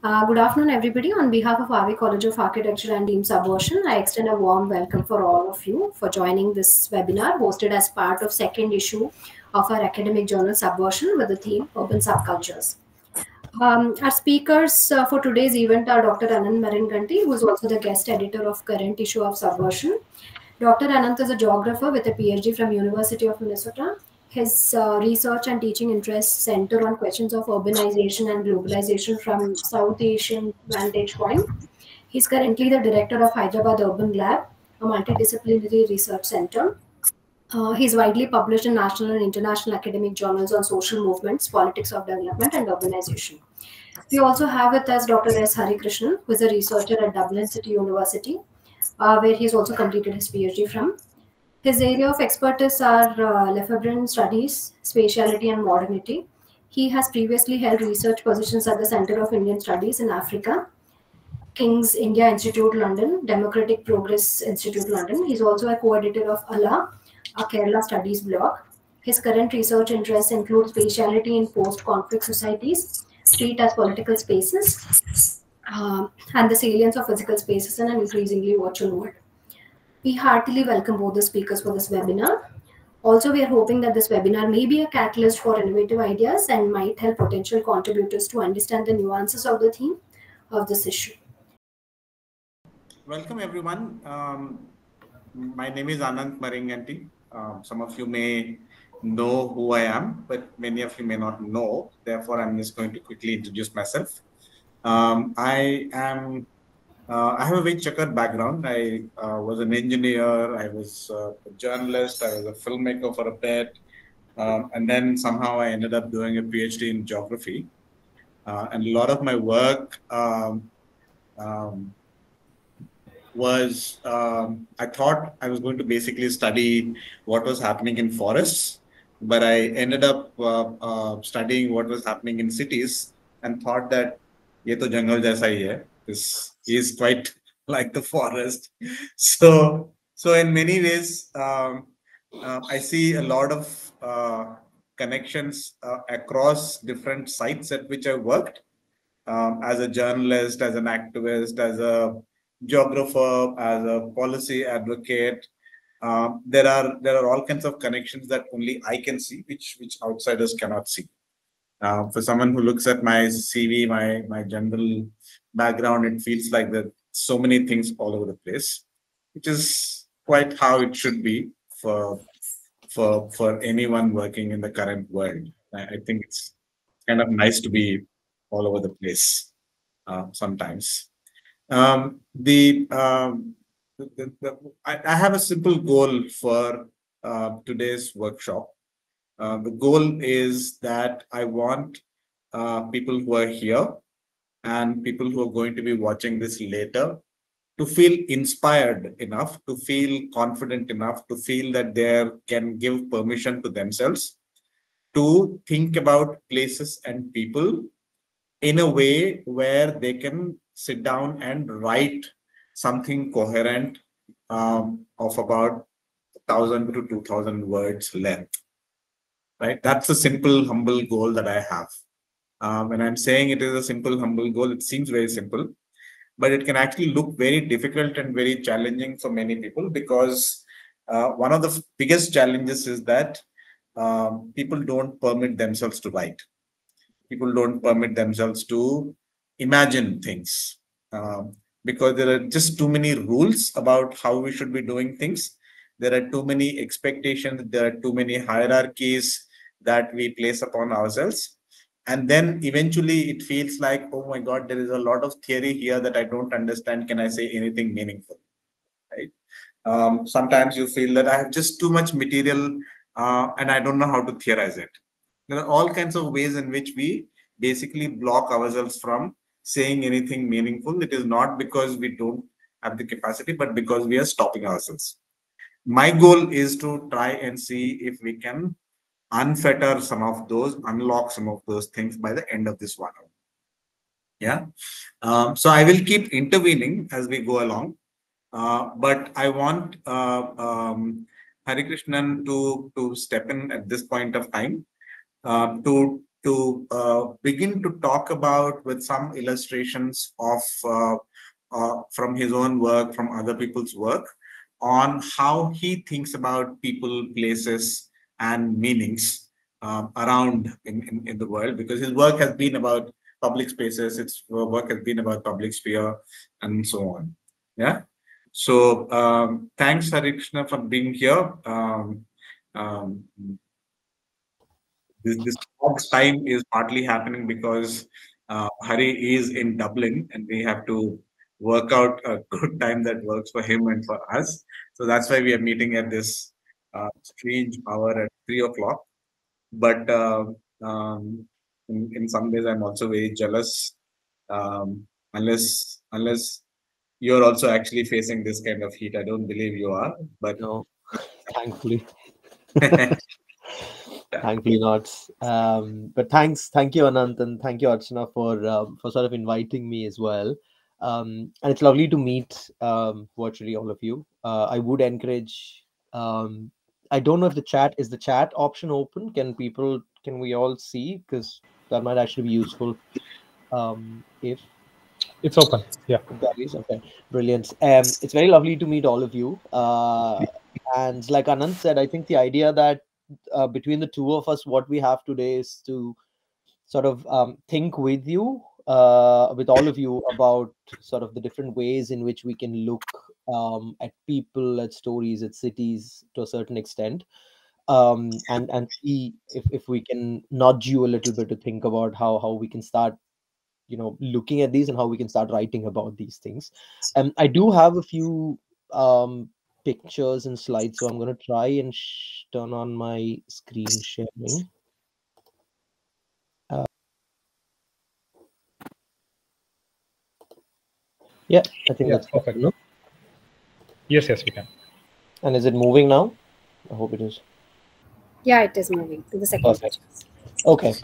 Good afternoon, everybody. On behalf of RV College of Architecture and Deemed Subversion, I extend a warm welcome for all of you for joining this webinar hosted as part of second issue of our academic journal Subversion with the theme Urban Subcultures. Our speakers for today's event are Dr. Anand Maringanti, who is also the guest editor of current issue of Subversion. Dr. Anant is a geographer with a PhD from University of Minnesota. His research and teaching interests center on questions of urbanization and globalization from South Asian vantage point. He's currently the director of Hyderabad Urban Lab, a multidisciplinary research center. He's widely published in national and international academic journals on social movements, politics of development, and urbanization. We also have with us Dr. S. Harikrishnan, who is a researcher at Dublin City University, where he's also completed his PhD from. His area of expertise are Lefebvre studies, spatiality, and modernity. He has previously held research positions at the Center of Indian Studies in Africa, King's India Institute London, Democratic Progress Institute London. He's also a co-editor of ALA, a Kerala Studies blog. His current research interests include spatiality in post-conflict societies, street as political spaces, and the salience of physical spaces in an increasingly virtual world. We heartily welcome both the speakers for this webinar. Also, we are hoping that this webinar may be a catalyst for innovative ideas and might help potential contributors to understand the nuances of the theme of this issue. Welcome, everyone. My name is Anand Maringanti. Some of you may know who I am, but many of you may not know. Therefore, I'm just going to quickly introduce myself. I have a very checkered background. I was an engineer, I was a journalist, I was a filmmaker for a bit, and then somehow I ended up doing a PhD in geography. And a lot of my work was, I thought I was going to basically study what was happening in forests, but I ended up studying what was happening in cities and thought that ye to jungle jaisa hi hai. This is quite like the forest. So in many ways, I see a lot of connections across different sites at which I worked as a journalist, as an activist, as a geographer, as a policy advocate. There are all kinds of connections that only I can see, which outsiders cannot see. For someone who looks at my CV, my general background, it feels like there are so many things all over the place, which is quite how it should be for anyone working in the current world. I think it's kind of nice to be all over the place sometimes. I have a simple goal for today's workshop. The goal is that I want people who are here and people who are going to be watching this later to feel inspired enough, to feel confident enough, to feel that they can give permission to themselves to think about places and people in a way where they can sit down and write something coherent of about 1,000 to 2,000 words length. Right? That's a simple, humble goal that I have. When I'm saying it is a simple, humble goal, it seems very simple, but it can actually look very difficult and very challenging for many people because one of the biggest challenges is that people don't permit themselves to write. People don't permit themselves to imagine things because there are just too many rules about how we should be doing things. There are too many expectations. There are too many hierarchies that we place upon ourselves. And then eventually it feels like, oh my God, there is a lot of theory here that I don't understand. Can I say anything meaningful? Right? Sometimes you feel that I have just too much material and I don't know how to theorize it. There are all kinds of ways in which we basically block ourselves from saying anything meaningful. It is not because we don't have the capacity, but because we are stopping ourselves. My goal is to try and see if we can unfetter some of those, unlock some of those things by the end of this 1 hour. Yeah. So I will keep intervening as we go along. But I want Hari Krishnan to step in at this point of time to to begin to talk about with some illustrations of from his own work, from other people's work, on how he thinks about people, places, and meanings around in the world. Because his work has been about public spaces, its work has been about public sphere, and so on. Yeah. So thanks, Harikrishna, for being here. Um, this time is partly happening because Hari is in Dublin and we have to work out a good time that works for him and for us. So that's why we are meeting at this strange hour at 3 o'clock. But in some ways, I'm also very jealous. Unless you're also actually facing this kind of heat, I don't believe you are. But No, thankfully. yeah. Thankfully not. But thank you, Anant, and thank you, Archana, for sort of inviting me as well. And it's lovely to meet virtually all of you. I would encourage. I don't know if the chat option open. Can we all see? Because that might actually be useful. If It's open. Yeah. that is okay, brilliant. It's very lovely to meet all of you. And like Anand said, I think the idea that between the two of us, what we have today is to sort of think with you, with all of you, about sort of the different ways in which we can look at people, at stories, at cities to a certain extent, and see if we can nudge you a little bit to think about how we can start looking at these and how we can start writing about these things. I do have a few pictures and slides, so I'm going to try and turn on my screen sharing. Yeah, I think that's perfect. No? Yes, we can. And is it moving now? I hope it is. Yeah, it is moving to the second page. Okay,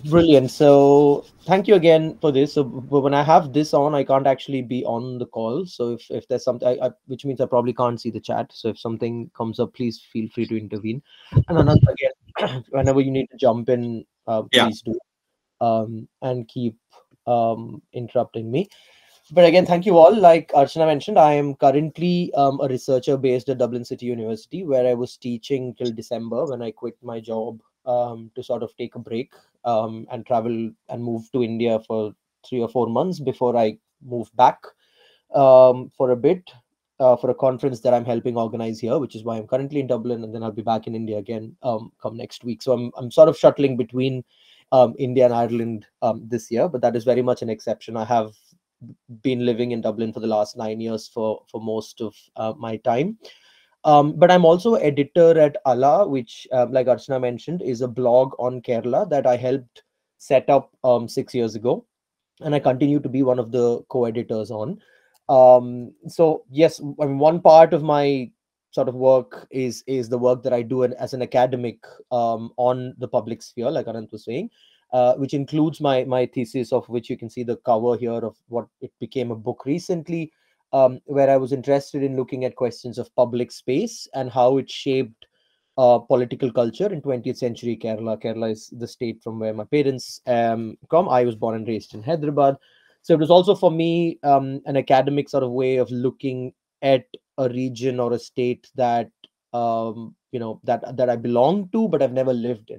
brilliant. So thank you again for this. So when I have this on, I can't actually be on the call. So if there's something, which means I probably can't see the chat. So if something comes up, please feel free to intervene. And another again, whenever you need to jump in, please do, and keep interrupting me. But again, thank you all. Like Archana mentioned, I am currently a researcher based at Dublin City University, where I was teaching till December when I quit my job to sort of take a break and travel and move to India for 3 or 4 months before I move back for a bit for a conference that I'm helping organize here, which is why I'm currently in Dublin, and then I'll be back in India again come next week. So I'm sort of shuttling between India and Ireland this year, but that is very much an exception. I have been living in Dublin for the last 9 years for most of my time. But I'm also editor at ALA, which, like Archana mentioned, is a blog on Kerala that I helped set up 6 years ago. And I continue to be one of the co-editors on. So yes, I mean, one part of my sort of work is the work that I do as an academic on the public sphere, like Anant was saying. Which includes my thesis, of which you can see the cover here, of what it became a book recently, where I was interested in looking at questions of public space and how it shaped political culture in 20th century Kerala. Kerala is the state from where my parents come. I was born and raised in Hyderabad. So it was also for me an academic sort of way of looking at a region or a state that that I belong to, but I've never lived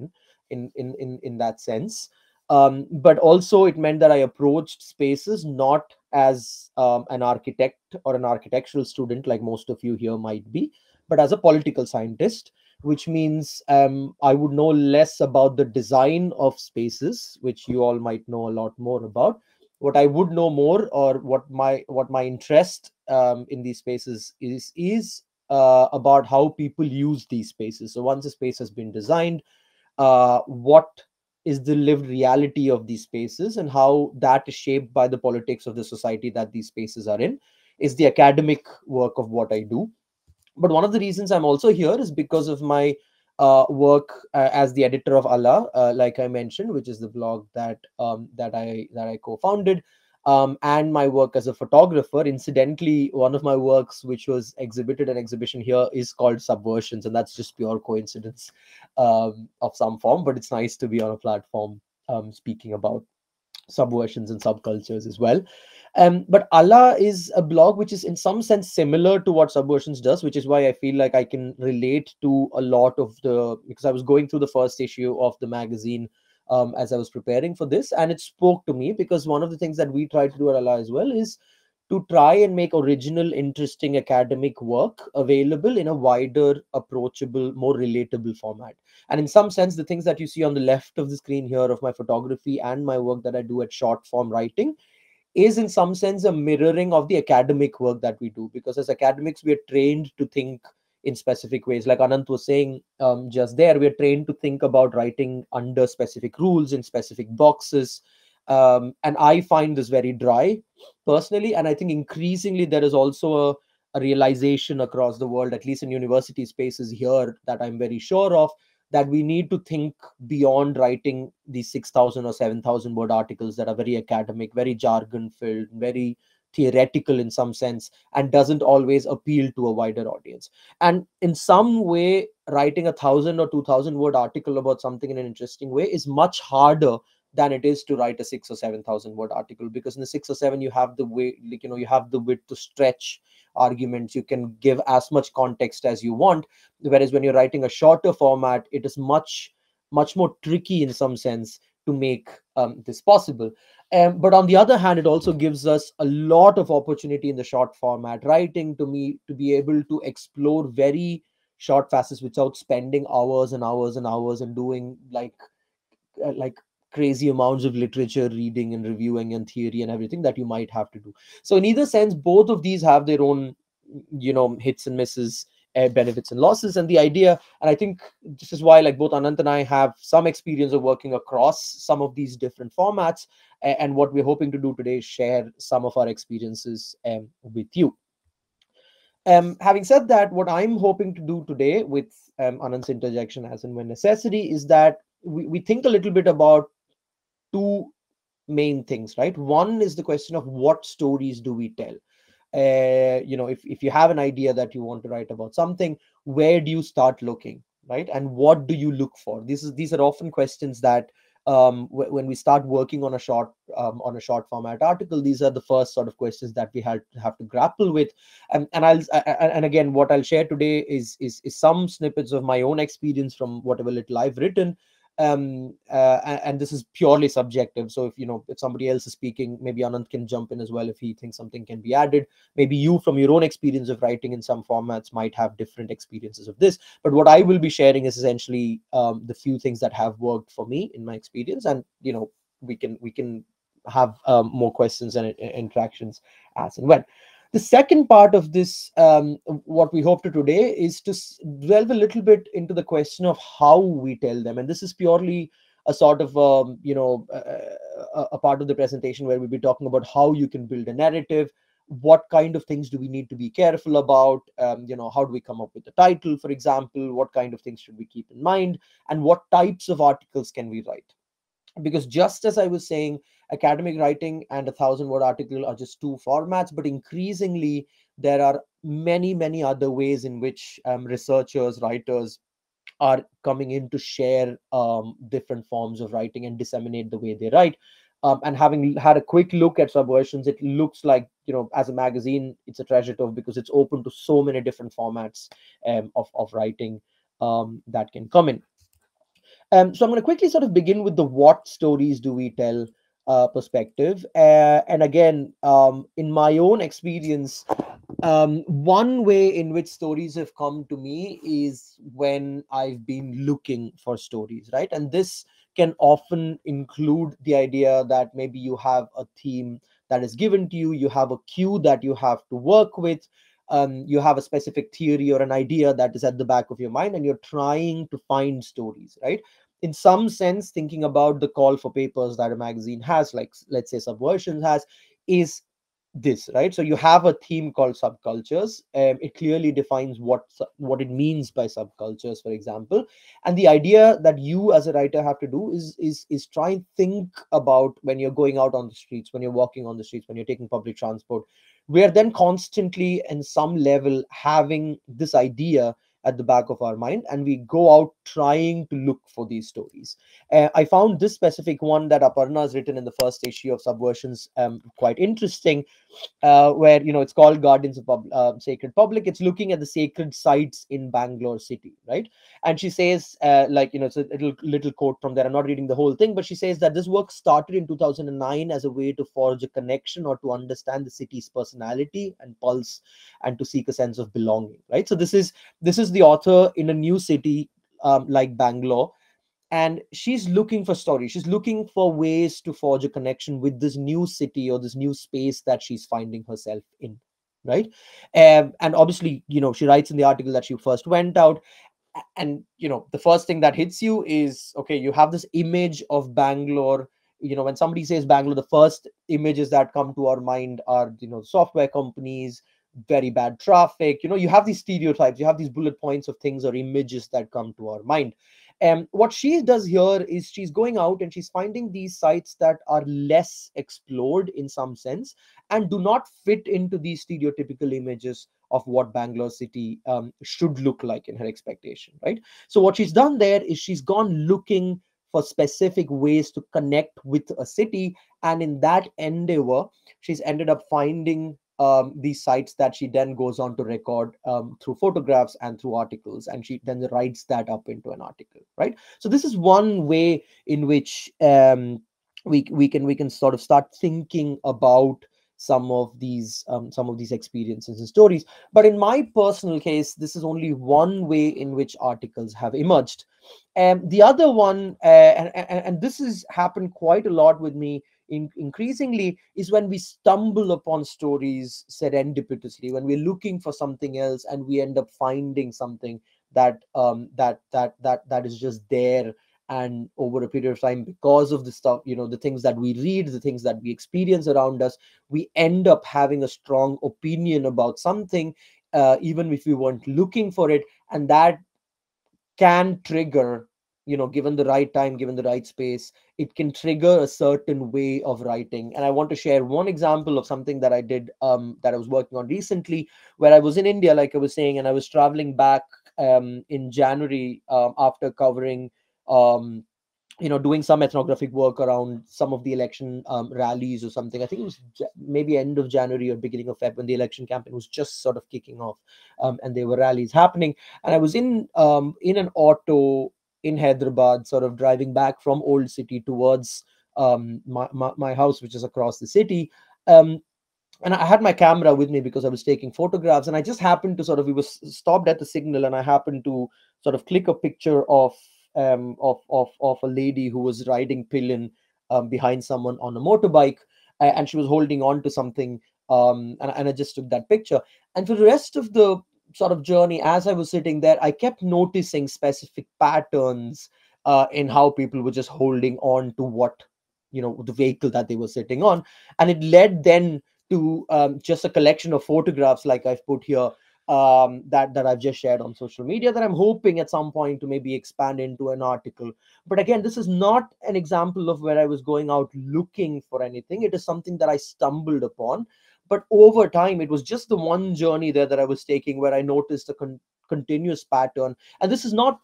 in that sense. But also it meant that I approached spaces not as an architect or an architectural student, like most of you here might be, but as a political scientist, which means I would know less about the design of spaces, which you all might know a lot more about. What I would know more, or what my interest in these spaces is about how people use these spaces. So once a space has been designed, what is the lived reality of these spaces, and how that is shaped by the politics of the society that these spaces are in, is the academic work of what I do. But one of the reasons I'm also here is because of my work as the editor of Allah, like I mentioned, which is the blog that I co-founded. and my work as a photographer. Incidentally, one of my works which was exhibited an exhibition here is called Subversions, and that's just pure coincidence of some form, but it's nice to be on a platform speaking about subversions and subcultures as well. But Allah is a blog which is in some sense similar to what Subversions does, which is why I feel like I can relate to a lot of because I was going through the first issue of the magazine as I was preparing for this, and it spoke to me because one of the things that we try to do at Allah as well is to try and make original, interesting academic work available in a wider, approachable, more relatable format. And in some sense, the things that you see on the left of the screen here of my photography and my work that I do at short form writing is in some sense a mirroring of the academic work that we do, because as academics we are trained to think in specific ways. Like Anant was saying just there, we are trained to think about writing under specific rules in specific boxes, and I find this very dry personally, and I think increasingly there is also a realization across the world, at least in university spaces here, that I'm very sure of, that we need to think beyond writing these 6,000 or 7,000 word articles that are very academic, very jargon filled, very theoretical in some sense, and doesn't always appeal to a wider audience. And in some way, writing 1,000 or 2,000 word article about something in an interesting way is much harder than it is to write a 6 or 7,000 word article, because in the 6 or 7 you have the way, like, you have the width to stretch arguments, you can give as much context as you want, whereas when you're writing a shorter format, it is much more tricky in some sense to make this possible. But on the other hand, it also gives us a lot of opportunity in the short format writing to be able to explore very short facets without spending hours and hours and hours and doing like crazy amounts of literature reading and reviewing and theory and everything that you might have to do. So in either sense, both of these have their own hits and misses, benefits and losses. And the idea, and I think this is why like both Anant and I have some experience of working across some of these different formats, and what we're hoping to do today is share some of our experiences with you. Having said that, what I'm hoping to do today with Anant's interjection as and when necessary is that we think a little bit about two main things, right? One is the question of what stories do we tell. If you have an idea that you want to write about something, where do you start looking, right? And what do you look for? These are often questions that when we start working on a short format article, these are the first sort of questions that we have to grapple with. And again, what I'll share today is some snippets of my own experience from whatever little I've written. And this is purely subjective, so if somebody else is speaking, maybe Anand can jump in as well if he thinks something can be added. Maybe you, from your own experience of writing in some formats, might have different experiences of this, but what I will be sharing is essentially the few things that have worked for me in my experience, and we can have more questions and interactions as and when. The second part of this, what we hope to today, is to delve a little bit into the question of how we tell them. And this is purely a sort of, a part of the presentation where we'll be talking about how you can build a narrative, what kind of things do we need to be careful about, how do we come up with the title, for example, what kind of things should we keep in mind, and what types of articles can we write. Because just as I was saying, academic writing and 1,000-word article are just two formats, but increasingly there are many other ways in which researchers, writers are coming in to share different forms of writing and disseminate the way they write. And having had a quick look at Subversions, it looks like, as a magazine, it's a treasure trove because it's open to so many different formats of writing that can come in. So I'm going to quickly sort of begin with the what stories do we tell perspective. And again, in my own experience, one way in which stories have come to me is when I've been looking for stories, right? And this can often include the idea that maybe you have a theme that is given to you, you have a cue that you have to work with, you have a specific theory or an idea that is at the back of your mind, and you're trying to find stories, right? In some sense, thinking about the call for papers that a magazine has, like let's say Subversions has, is this, right? So you have a theme called subcultures. It clearly defines what it means by subcultures, for example. And the idea that you as a writer have to do is try and think about, when you're going out on the streets, when you're walking on the streets, when you're taking public transport, we are then constantly in some level having this idea at the back of our mind, and we go out trying to look for these stories. I found this specific one that Aparna has written in the first issue of Subversions quite interesting, where it's called Guardians of Sacred Public. It's looking at the sacred sites in Bangalore city, right? And she says, it's a little quote from there. I'm not reading the whole thing, but she says that this work started in 2009 as a way to forge a connection or to understand the city's personality and pulse, and to seek a sense of belonging, right? So this is the author in a new city like Bangalore, and she's looking for stories. She's looking for ways to forge a connection with this new city or this new space that she's finding herself in, right? And obviously, she writes in the article that she first went out, and the first thing that hits you is, okay, you have this image of Bangalore. When somebody says Bangalore, the first images that come to our mind are software companies, very bad traffic. You have these stereotypes, you have these bullet points of things or images that come to our mind. And what she does here is she's going out and she's finding these sites that are less explored in some sense, and do not fit into these stereotypical images of what Bangalore city should look like in her expectation, right? So what she's done there is she's gone looking for specific ways to connect with a city, and in that endeavor, she's ended up finding these sites that she then goes on to record through photographs and through articles, and she then writes that up into an article, right? So this is one way in which we can sort of start thinking about some of these experiences and stories. But in my personal case, this is only one way in which articles have emerged. The other one, and this has happened quite a lot with me increasingly, is when we stumble upon stories serendipitously, when we're looking for something else and we end up finding something that that is just there. And over a period of time, because of the stuff, the things that we read, the things that we experience around us, we end up having a strong opinion about something, even if we weren't looking for it. And that can trigger, given the right time, given the right space, it can trigger a certain way of writing. And I want to share one example of something that I did, that I was working on recently, where I was in India, like I was saying, and I was traveling back in January, after covering doing some ethnographic work around some of the election rallies or something. I think it was maybe end of January or beginning of Feb, when the election campaign was just sort of kicking off, and there were rallies happening. And I was in an auto in Hyderabad, sort of driving back from Old City towards my house, which is across the city. And I had my camera with me because I was taking photographs, and I just happened to we were stopped at the signal, and I happened to sort of click a picture of a lady who was riding pillion behind someone on a motorbike, and she was holding on to something, and I just took that picture. And for the rest of the sort of journey, as I was sitting there, I kept noticing specific patterns in how people were just holding on to the vehicle that they were sitting on. And it led then to just a collection of photographs like I've put here, that I've just shared on social media, that I'm hoping at some point to maybe expand into an article. But again, this is not an example of where I was going out looking for anything. It is something that I stumbled upon. But over time, it was just the one journey there that I was taking where I noticed a continuous pattern. And this is not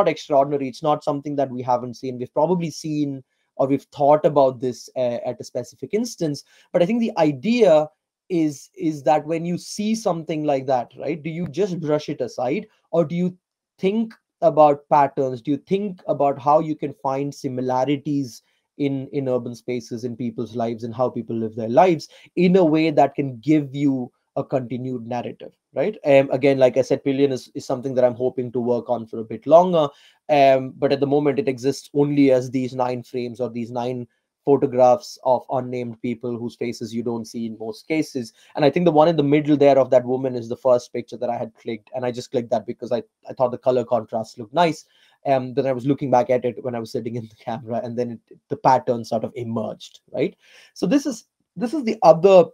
extraordinary. It's not something that we haven't seen. We've probably seen, or we've thought about this at a specific instance. But I think the idea is that when you see something like that, right, do you just brush it aside, or do you think about patterns? Do you think about how you can find similarities in urban spaces, in people's lives, and how people live their lives in a way that can give you a continued narrative, right? Again, like I said, Pillion is something that I'm hoping to work on for a bit longer. But at the moment, it exists only as these 9 frames, or these 9 photographs of unnamed people whose faces you don't see in most cases. And I think the one in the middle there of that woman is the first picture that I had clicked. And I just clicked that because I thought the color contrast looked nice. Then I was looking back at it when I was sitting in the camera, and then the pattern sort of emerged, right? So this is the other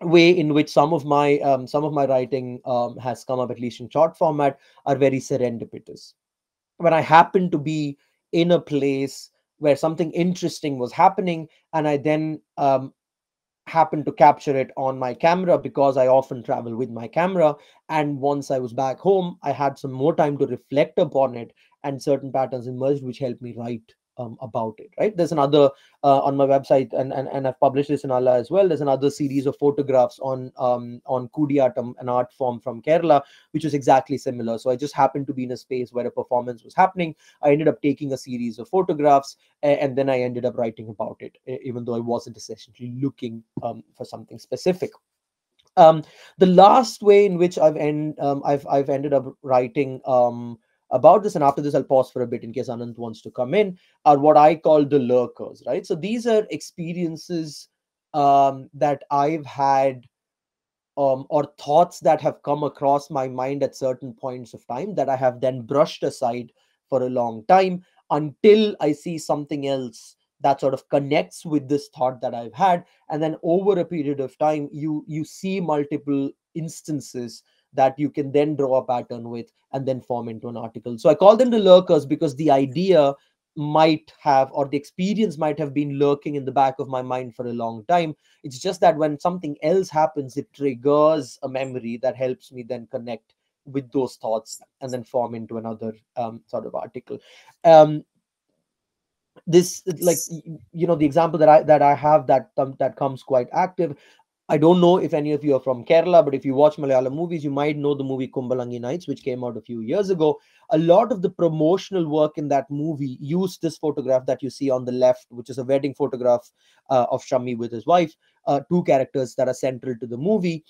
way in which some of my writing has come up, at least in short format, are very serendipitous. When I happen to be in a place where something interesting was happening, and I then happened to capture it on my camera, because I often travel with my camera. And once I was back home, I had some more time to reflect upon it, and certain patterns emerged which helped me write about it. Right? There's another on my website, and I've published this in Allah as well. There's another series of photographs on Kudiyatam, an art form from Kerala, which was exactly similar. So I just happened to be in a space where a performance was happening. I ended up taking a series of photographs, and then I ended up writing about it, even though I wasn't essentially looking for something specific. Um, the last way in which I've ended up writing about this, and after this I'll pause for a bit in case Anand wants to come in, are what I call the lurkers. Right, so these are experiences that I've had, or thoughts that have come across my mind at certain points of time, that I have then brushed aside for a long time, until I see something else that sort of connects with this thought that I've had. And then over a period of time, you see multiple instances that you can then draw a pattern with and then form into an article. So I call them the lurkers, because the idea might have, or the experience might have been lurking in the back of my mind for a long time. It's just that when something else happens, it triggers a memory that helps me then connect with those thoughts and then form into another sort of article. Um, this, like, the example that I have, that comes quite active. I don't know if any of you are from Kerala, but if you watch Malayalam movies, you might know the movie Kumbalangi Nights, which came out a few years ago. A lot of the promotional work in that movie used this photograph that you see on the left, which is a wedding photograph of Shami with his wife, two characters that are central to the movie.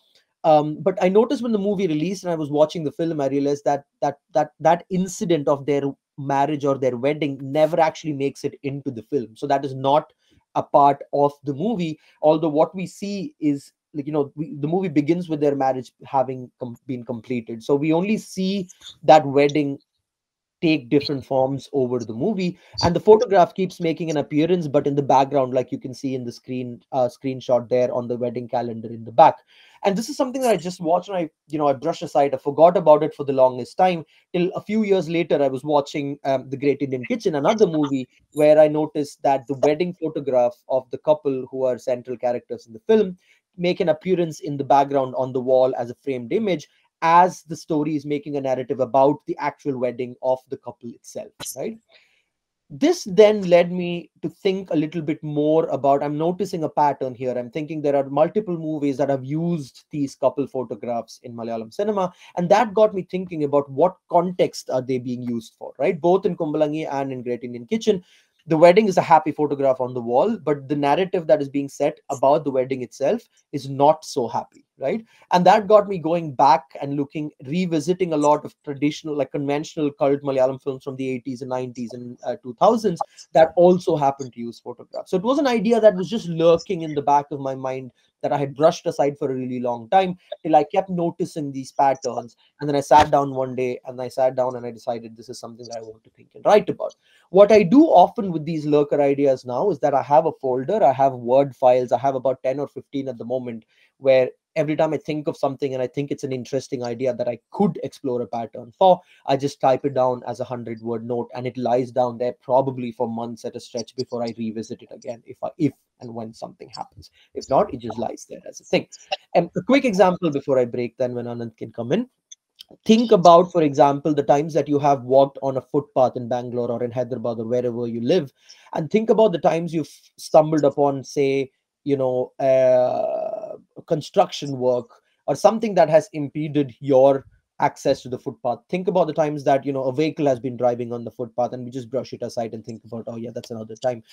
But I noticed when the movie released and I was watching the film, I realized that incident of their marriage or their wedding never actually makes it into the film. So that is not a part of the movie. Although what we see is, like, the movie begins with their marriage having been completed. So we only see that wedding take different forms over the movie, and the photograph keeps making an appearance, but in the background, like you can see in the screenshot there on the wedding calendar in the back. And this is something that I just watched, and I brushed aside. I forgot about it for the longest time, till a few years later I was watching The Great Indian Kitchen, another movie, where I noticed that the wedding photograph of the couple who are central characters in the film make an appearance in the background on the wall as a framed image, as the story is making a narrative about the actual wedding of the couple itself. Right, this then led me to think a little bit more about, I'm noticing a pattern here. I'm thinking there are multiple movies that have used these couple photographs in Malayalam cinema, and that got me thinking about what context are they being used for. Right, both in Kumbalangi and in Great Indian Kitchen, the wedding is a happy photograph on the wall, but the narrative that is being set about the wedding itself is not so happy. Right, and that got me going back and revisiting a lot of traditional, like conventional cult Malayalam films from the 80s and 90s and 2000s, that also happened to use photographs. So it was an idea that was just lurking in the back of my mind, that I had brushed aside for a really long time, till I kept noticing these patterns. And then I sat down one day, and I decided this is something that I want to think and write about. What I do often with these lurker ideas now is that I have a folder, I have Word files, I have about 10 or 15 at the moment, where every time I think of something and I think it's an interesting idea that I could explore a pattern for, I just type it down as a 100-word note, and it lies down there probably for months at a stretch before I revisit it again, if and when something happens. If not, it just lies there as a thing. And a quick example before I break, then when Anand can come in. Think about, for example, the times that you have walked on a footpath in Bangalore or in Hyderabad or wherever you live, and think about the times you've stumbled upon, say, construction work or something that has impeded your access to the footpath. Think about the times that a vehicle has been driving on the footpath, and we just brush it aside and think about, oh yeah, that's another time.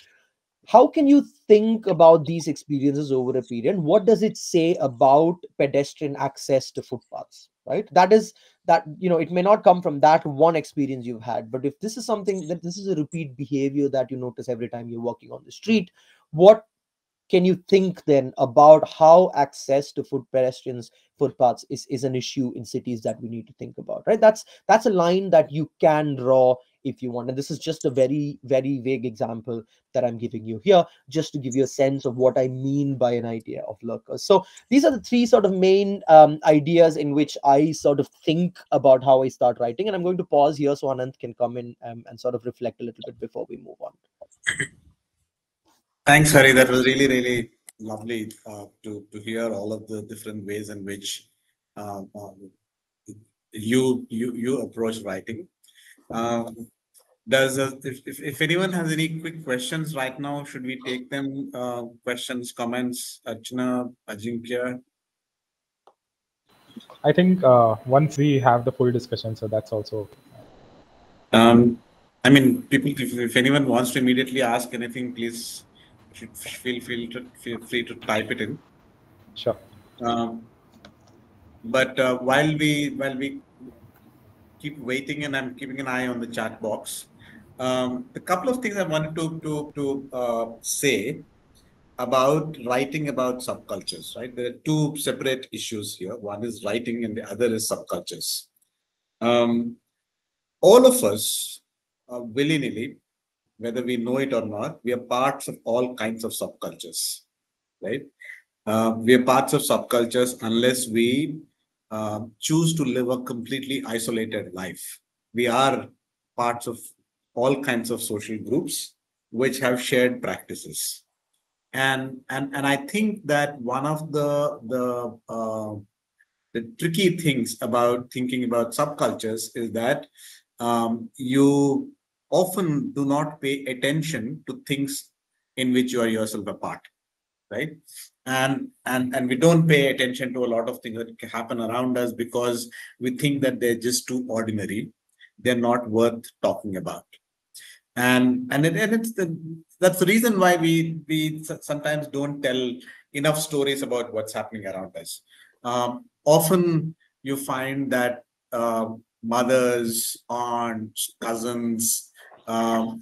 How can you think about these experiences over a period? What does it say about pedestrian access to footpaths? Right, that it may not come from that one experience you've had, but if this is something that this is a repeat behavior that you notice every time you're walking on the street, what can you think then about how access to pedestrians footpaths is an issue in cities that we need to think about? Right, that's a line that you can draw if you want. And this is just a very, very vague example that I'm giving you here, just to give you a sense of what I mean by an idea of lurkers. So these are the three sort of main ideas in which I sort of think about how I start writing. And I'm going to pause here so Anant can come in and sort of reflect a little bit before we move on. Thanks, Hari. That was really, really lovely to hear all of the different ways in which uh, uh, you approach writing. If anyone has any quick questions right now, should we take them? Questions, comments, Archana, Ajinkya? I think once we have the full discussion, so that's also. I mean, people, if anyone wants to immediately ask anything, please feel free to type it in. Sure. But while we keep waiting, and I'm keeping an eye on the chat box, a couple of things I wanted to say about writing about subcultures. Right, there are two separate issues here. One is writing, and the other is subcultures. All of us, willy-nilly, whether we know it or not, we are parts of all kinds of subcultures, right? We are parts of subcultures unless we choose to live a completely isolated life. We are parts of all kinds of social groups which have shared practices. And I think that one of the tricky things about thinking about subcultures is that you often do not pay attention to things in which you are yourself a part, right? And we don't pay attention to a lot of things that happen around us because we think that they're just too ordinary. They're not worth talking about. And that's the reason why we sometimes don't tell enough stories about what's happening around us. Often you find that mothers, aunts, cousins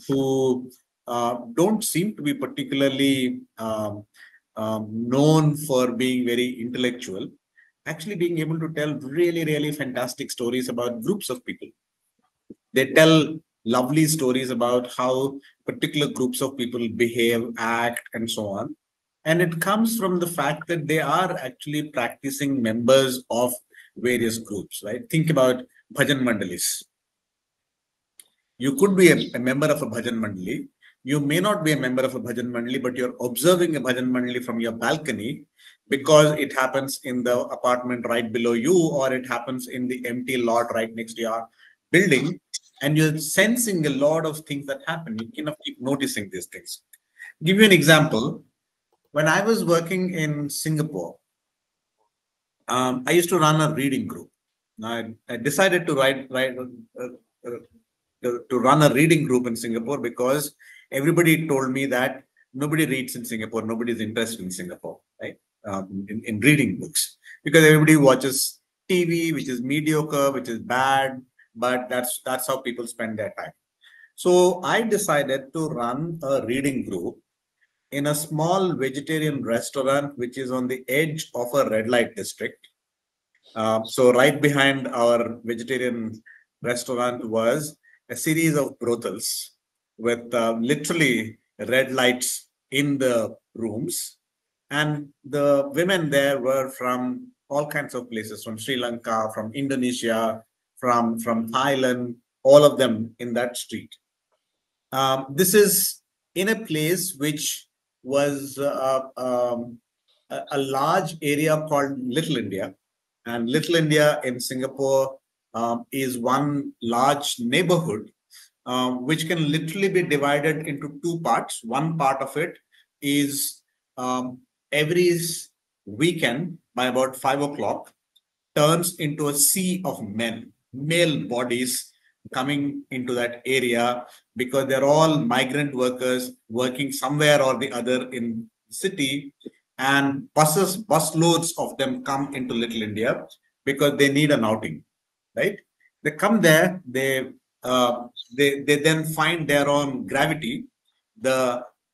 who don't seem to be particularly known for being very intellectual, actually being able to tell really, really fantastic stories about groups of people. They tell lovely stories about how particular groups of people behave, act, and so on. And it comes from the fact that they are actually practicing members of various groups, right? Think about bhajan mandalis. You could be a member of a bhajan mandali. You may not be a member of a bhajan mandali, but you're observing a bhajan mandali from your balcony because it happens in the apartment right below you, or it happens in the empty lot right next to your building. And you're sensing a lot of things that happen. You kind of keep noticing these things. Give you an example. When I was working in Singapore, I used to run a reading group. I decided to run a reading group in Singapore because everybody told me that nobody reads in Singapore, nobody's interested in Singapore, right? In reading books, because everybody watches TV, which is mediocre, which is bad, but that's how people spend their time. So I decided to run a reading group in a small vegetarian restaurant, which is on the edge of a red light district. So right behind our vegetarian restaurant was a series of brothels with literally red lights in the rooms. And the women there were from all kinds of places, from Sri Lanka, from Indonesia, from Thailand, all of them in that street. This is in a place which was a large area called Little India. And Little India in Singapore is one large neighborhood which can literally be divided into two parts. One part of it is every weekend by about 5 o'clock turns into a sea of men, male bodies coming into that area because they're all migrant workers working somewhere or the other in the city, and busloads of them come into Little India because they need an outing, right? They come there, they then find their own gravity.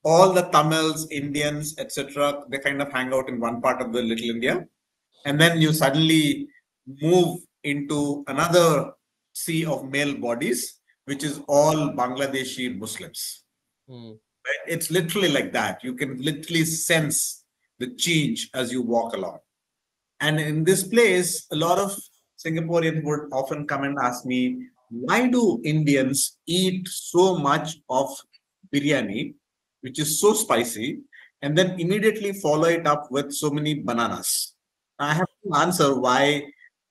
All the Tamils, Indians, etc., they kind of hang out in one part of the Little India, and then you suddenly move into another sea of male bodies which is all Bangladeshi Muslims. Mm. Right? It's literally like that. You can literally sense the change as you walk along. And in this place, a lot of Singaporeans would often come and ask me, why do Indians eat so much of biryani, which is so spicy, and then immediately follow it up with so many bananas? I have to answer why.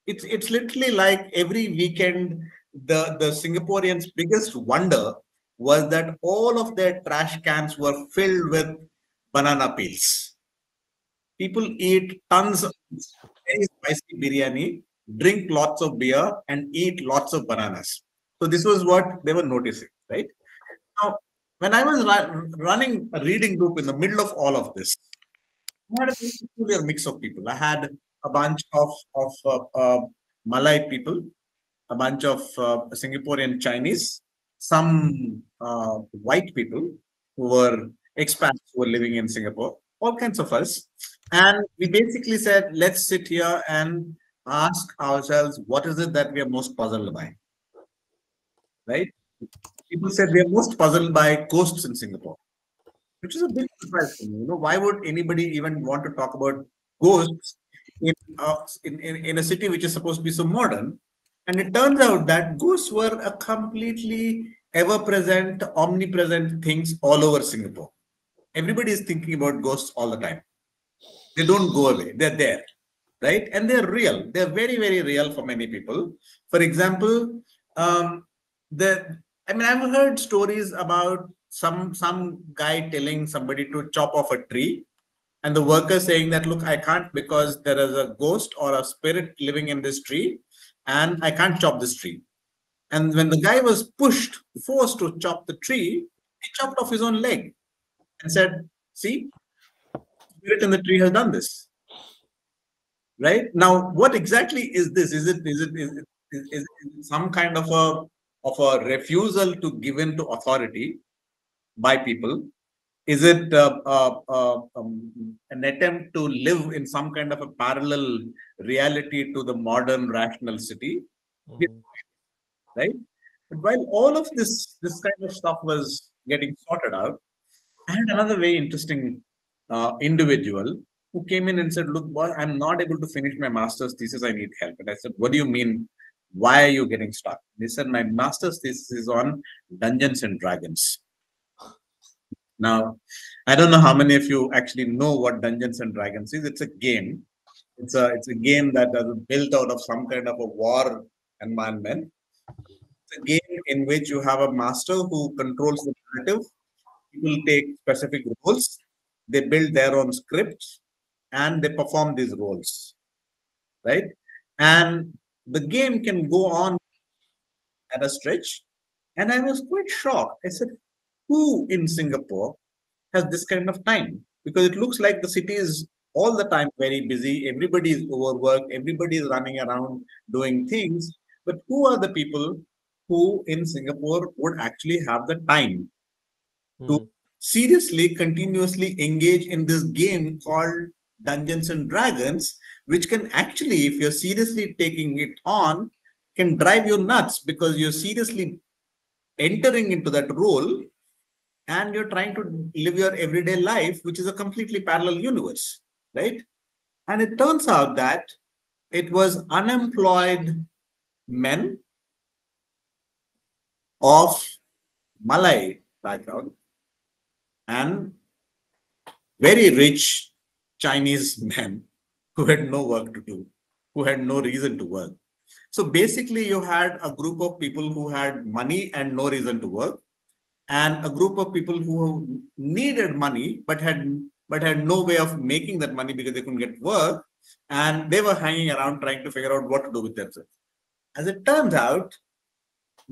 It's literally like every weekend, the Singaporeans' biggest wonder was that all of their trash cans were filled with banana peels. People eat tons of very spicy biryani, drink lots of beer, and eat lots of bananas. So this was what they were noticing, right? Now, when I was running a reading group in the middle of all of this, I had a very peculiar mix of people. I had a bunch of Malay people, a bunch of Singaporean Chinese, some white people who were expats who were living in Singapore, all kinds of us. And we basically said, let's sit here and ask ourselves, what is it that we are most puzzled by? Right? People said we are most puzzled by ghosts in Singapore, which is a big surprise for me. Why would anybody even want to talk about ghosts in a city which is supposed to be so modern? And it turns out that ghosts were a completely ever-present, omnipresent things all over Singapore. Everybody is thinking about ghosts all the time. They don't go away. They're there, right? And they're real. They're very, very real for many people. For example, I've heard stories about some guy telling somebody to chop off a tree, and the worker saying that, look, I can't because there is a ghost or a spirit living in this tree, and I can't chop this tree. And when the guy was forced to chop the tree, he chopped off his own leg and said, see, spirit in the tree has done this. Right? Now, what exactly is this? Is it some kind of a refusal to give in to authority by people? Is it an attempt to live in some kind of a parallel reality to the modern rational city? Right? But while all of this kind of stuff was getting sorted out, I had another very interesting individual who came in and said, look, boy, I'm not able to finish my master's thesis. I need help. And I said, what do you mean? Why are you getting stuck? They said, my master's thesis is on Dungeons and Dragons. Now, I don't know how many of you actually know what Dungeons and Dragons is. It's a game. It's a game that is built out of some kind of a war environment. It's a game in which you have a master who controls the narrative. People take specific roles, they build their own scripts, and they perform these roles, right? And the game can go on at a stretch. And I was quite shocked. I said, who in Singapore has this kind of time? Because it looks like the city is all the time very busy. Everybody is overworked. Everybody is running around doing things. But who are the people who in Singapore would actually have the time to seriously, continuously engage in this game called Dungeons and Dragons, which can actually, if you're seriously taking it on, can drive you nuts because you're seriously entering into that role and you're trying to live your everyday life, which is a completely parallel universe, right? And it turns out that it was unemployed men of Malay background and very rich Chinese men who had no work to do, who had no reason to work. So basically, you had a group of people who had money and no reason to work, and a group of people who needed money but had no way of making that money because they couldn't get work, and they were hanging around trying to figure out what to do with themselves. As it turns out,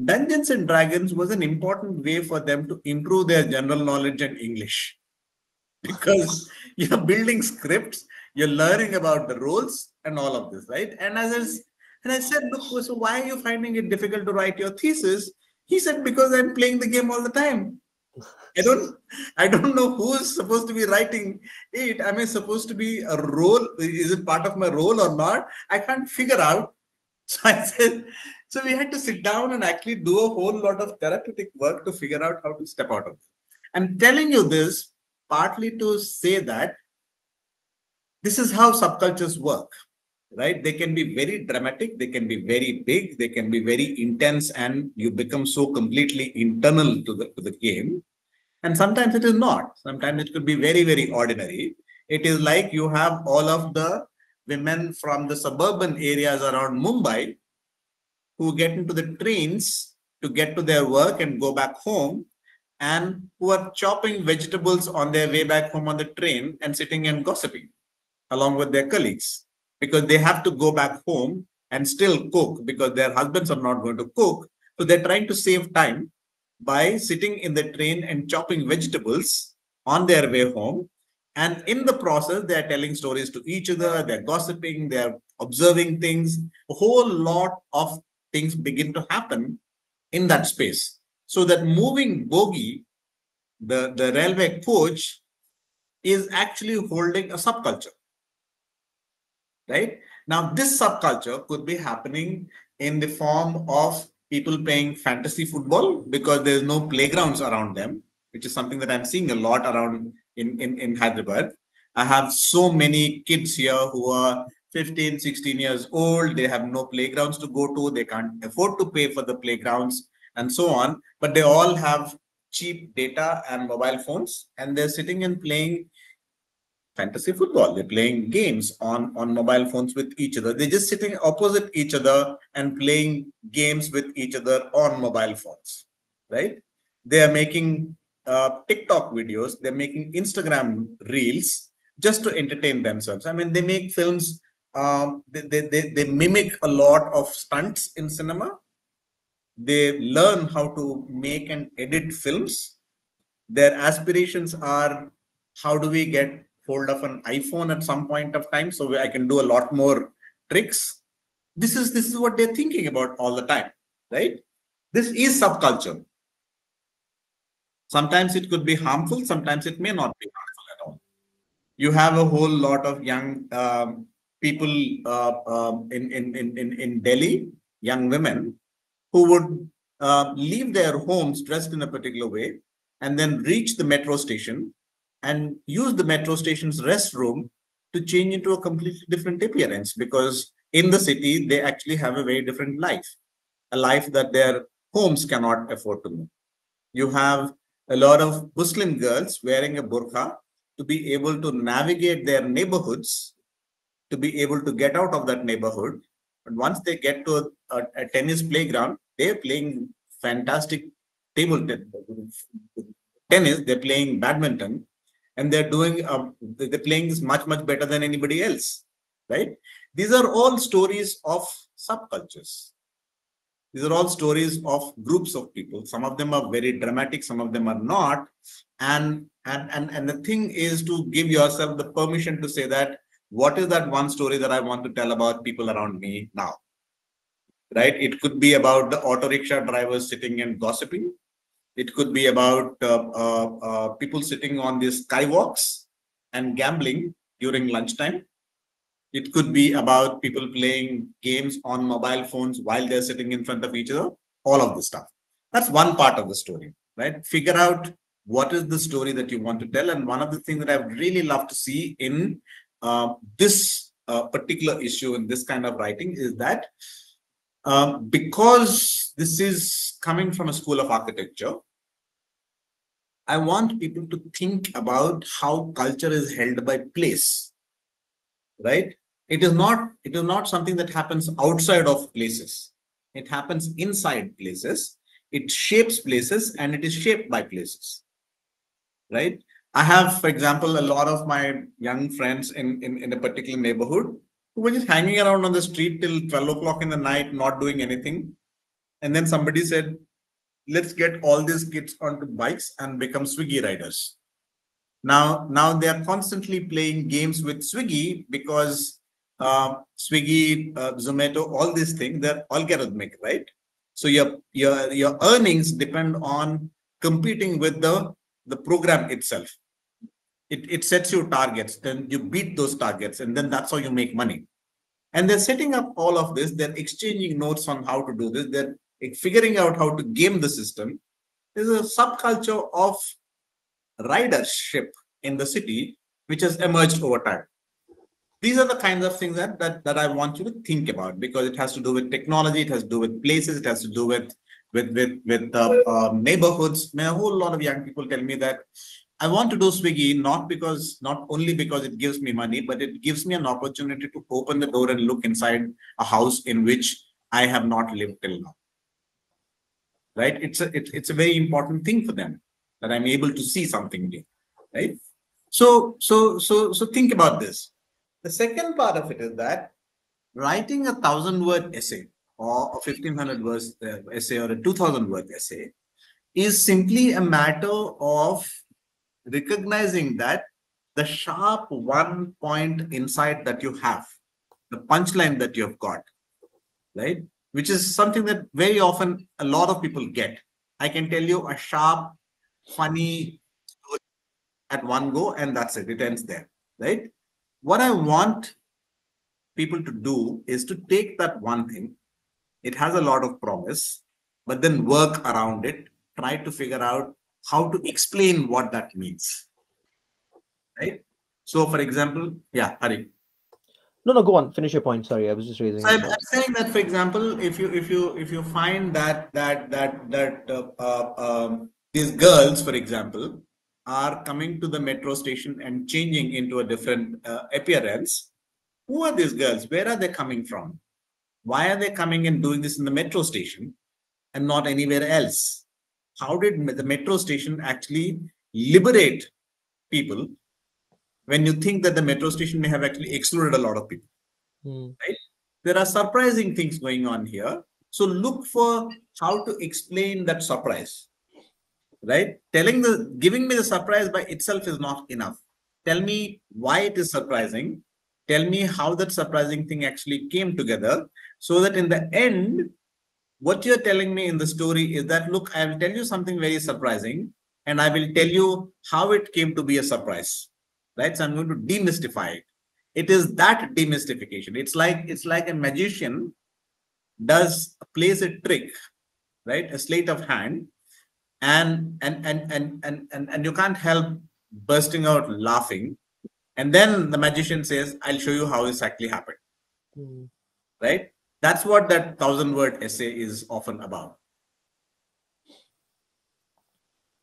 Dungeons and Dragons was an important way for them to improve their general knowledge and English. Because you're building scripts, you're learning about the roles and all of this, right? And I said, look, so why are you finding it difficult to write your thesis? He said, because I'm playing the game all the time. I don't know who's supposed to be writing it. Am I supposed to be a role? Is it part of my role or not? I can't figure out. So I said, So we had to sit down and actually do a whole lot of therapeutic work to figure out how to step out of it. I'm telling you this partly to say that this is how subcultures work, right? They can be very dramatic, they can be very big, they can be very intense, and you become so completely internal to the game. And sometimes it is not. Sometimes it could be very, very ordinary. It is like you have all of the women from the suburban areas around Mumbai who get into the trains to get to their work and go back home, and who are chopping vegetables on their way back home on the train and sitting and gossiping along with their colleagues, because they have to go back home and still cook because their husbands are not going to cook. So they're trying to save time by sitting in the train and chopping vegetables on their way home. And in the process, they're telling stories to each other, they're gossiping, they're observing things. A whole lot of things begin to happen in that space. So that moving bogie, the railway coach, is actually holding a subculture. Right? Now, this subculture could be happening in the form of people playing fantasy football because there's no playgrounds around them, which is something that I'm seeing a lot around in Hyderabad. I have so many kids here who are 15, 16 years old. They have no playgrounds to go to. They can't afford to pay for the playgrounds and so on. But they all have cheap data and mobile phones, and they're sitting and playing fantasy football. They're playing games on mobile phones with each other. They're just sitting opposite each other and playing games with each other on mobile phones, right? They are making TikTok videos. They're making Instagram reels just to entertain themselves. I mean, they make films. They mimic a lot of stunts in cinema. They learn how to make and edit films. Their aspirations are, how do we get hold of an iPhone at some point of time so I can do a lot more tricks? This is what they're thinking about all the time, right? This is subculture. Sometimes it could be harmful, sometimes it may not be harmful at all. You have a whole lot of young people in Delhi, young women, who would leave their homes dressed in a particular way and then reach the metro station and use the metro station's restroom to change into a completely different appearance, because in the city, they actually have a very different life, a life that their homes cannot afford to live. You have a lot of Muslim girls wearing a burqa to be able to navigate their neighborhoods, to be able to get out of that neighborhood. But once they get to a tennis playground, they're playing fantastic table tennis, they're playing badminton, and they're playing this much better than anybody else, right? These are all stories of subcultures. These are all stories of groups of people. Some of them are very dramatic, some of them are not. And the thing is to give yourself the permission to say that, what is that one story that I want to tell about people around me now? Right? It could be about the auto rickshaw drivers sitting and gossiping. It could be about people sitting on these skywalks and gambling during lunchtime. It could be about people playing games on mobile phones while they're sitting in front of each other. All of this stuff. That's one part of the story, right? Figure out what is the story that you want to tell. And one of the things that I would really love to see in this particular issue in this kind of writing is that because this is coming from a school of architecture, I want people to think about how culture is held by place, right? It is not something that happens outside of places. It happens inside places. It shapes places, and it is shaped by places, right? I have, for example, a lot of my young friends in a particular neighborhood who were just hanging around on the street till 12 o'clock in the night, not doing anything. And then somebody said, let's get all these kids onto bikes and become Swiggy riders. Now they are constantly playing games with Swiggy because Swiggy, Zomato, all these things, they're algorithmic, right? So your earnings depend on competing with the program itself. It sets you targets, then you beat those targets, and then that's how you make money. And they're setting up all of this. They're exchanging notes on how to do this. They're figuring out how to game the system. There's a subculture of ridership in the city, which has emerged over time. These are the kinds of things that I want you to think about, because it has to do with technology, it has to do with places, it has to do with neighborhoods. A whole lot of young people tell me that I want to do Swiggy not only because it gives me money, but it gives me an opportunity to open the door and look inside a house in which I have not lived till now. Right? It's a very important thing for them that I'm able to see something new. Right? So think about this. The second part of it is that writing a 1,000-word essay or a 1,500-word essay or a 2,000-word essay is simply a matter of recognizing that the sharp one point insight that you have, the punchline that you have got, right? Which is something that very often a lot of people get. I can tell you a sharp, funny story at one go, and that's it. It ends there, right? What I want people to do is to take that one thing. It has a lot of promise, but then work around it. Try to figure out how to explain what that means, right? So, for example, yeah, Hari. No, go on. Finish your point. Sorry, I was just raising. So I'm saying that, for example, if you find that these girls, for example, are coming to the metro station and changing into a different appearance, who are these girls? Where are they coming from? Why are they coming and doing this in the metro station and not anywhere else? How did the metro station actually liberate people when you think that the metro station may have actually excluded a lot of people? Right? There are surprising things going on here. So look for how to explain that surprise. Right? Giving me the surprise by itself is not enough. Tell me why it is surprising. Tell me how that surprising thing actually came together, so that in the end, what you're telling me in the story is that, look, I will tell you something very surprising, and I will tell you how it came to be a surprise. Right? So I'm going to demystify it. It is that demystification. It's like a magician plays a trick, right? A sleight of hand, and you can't help bursting out laughing. And then the magician says, I'll show you how this actually happened. Right? That's what that 1,000-word essay is often about.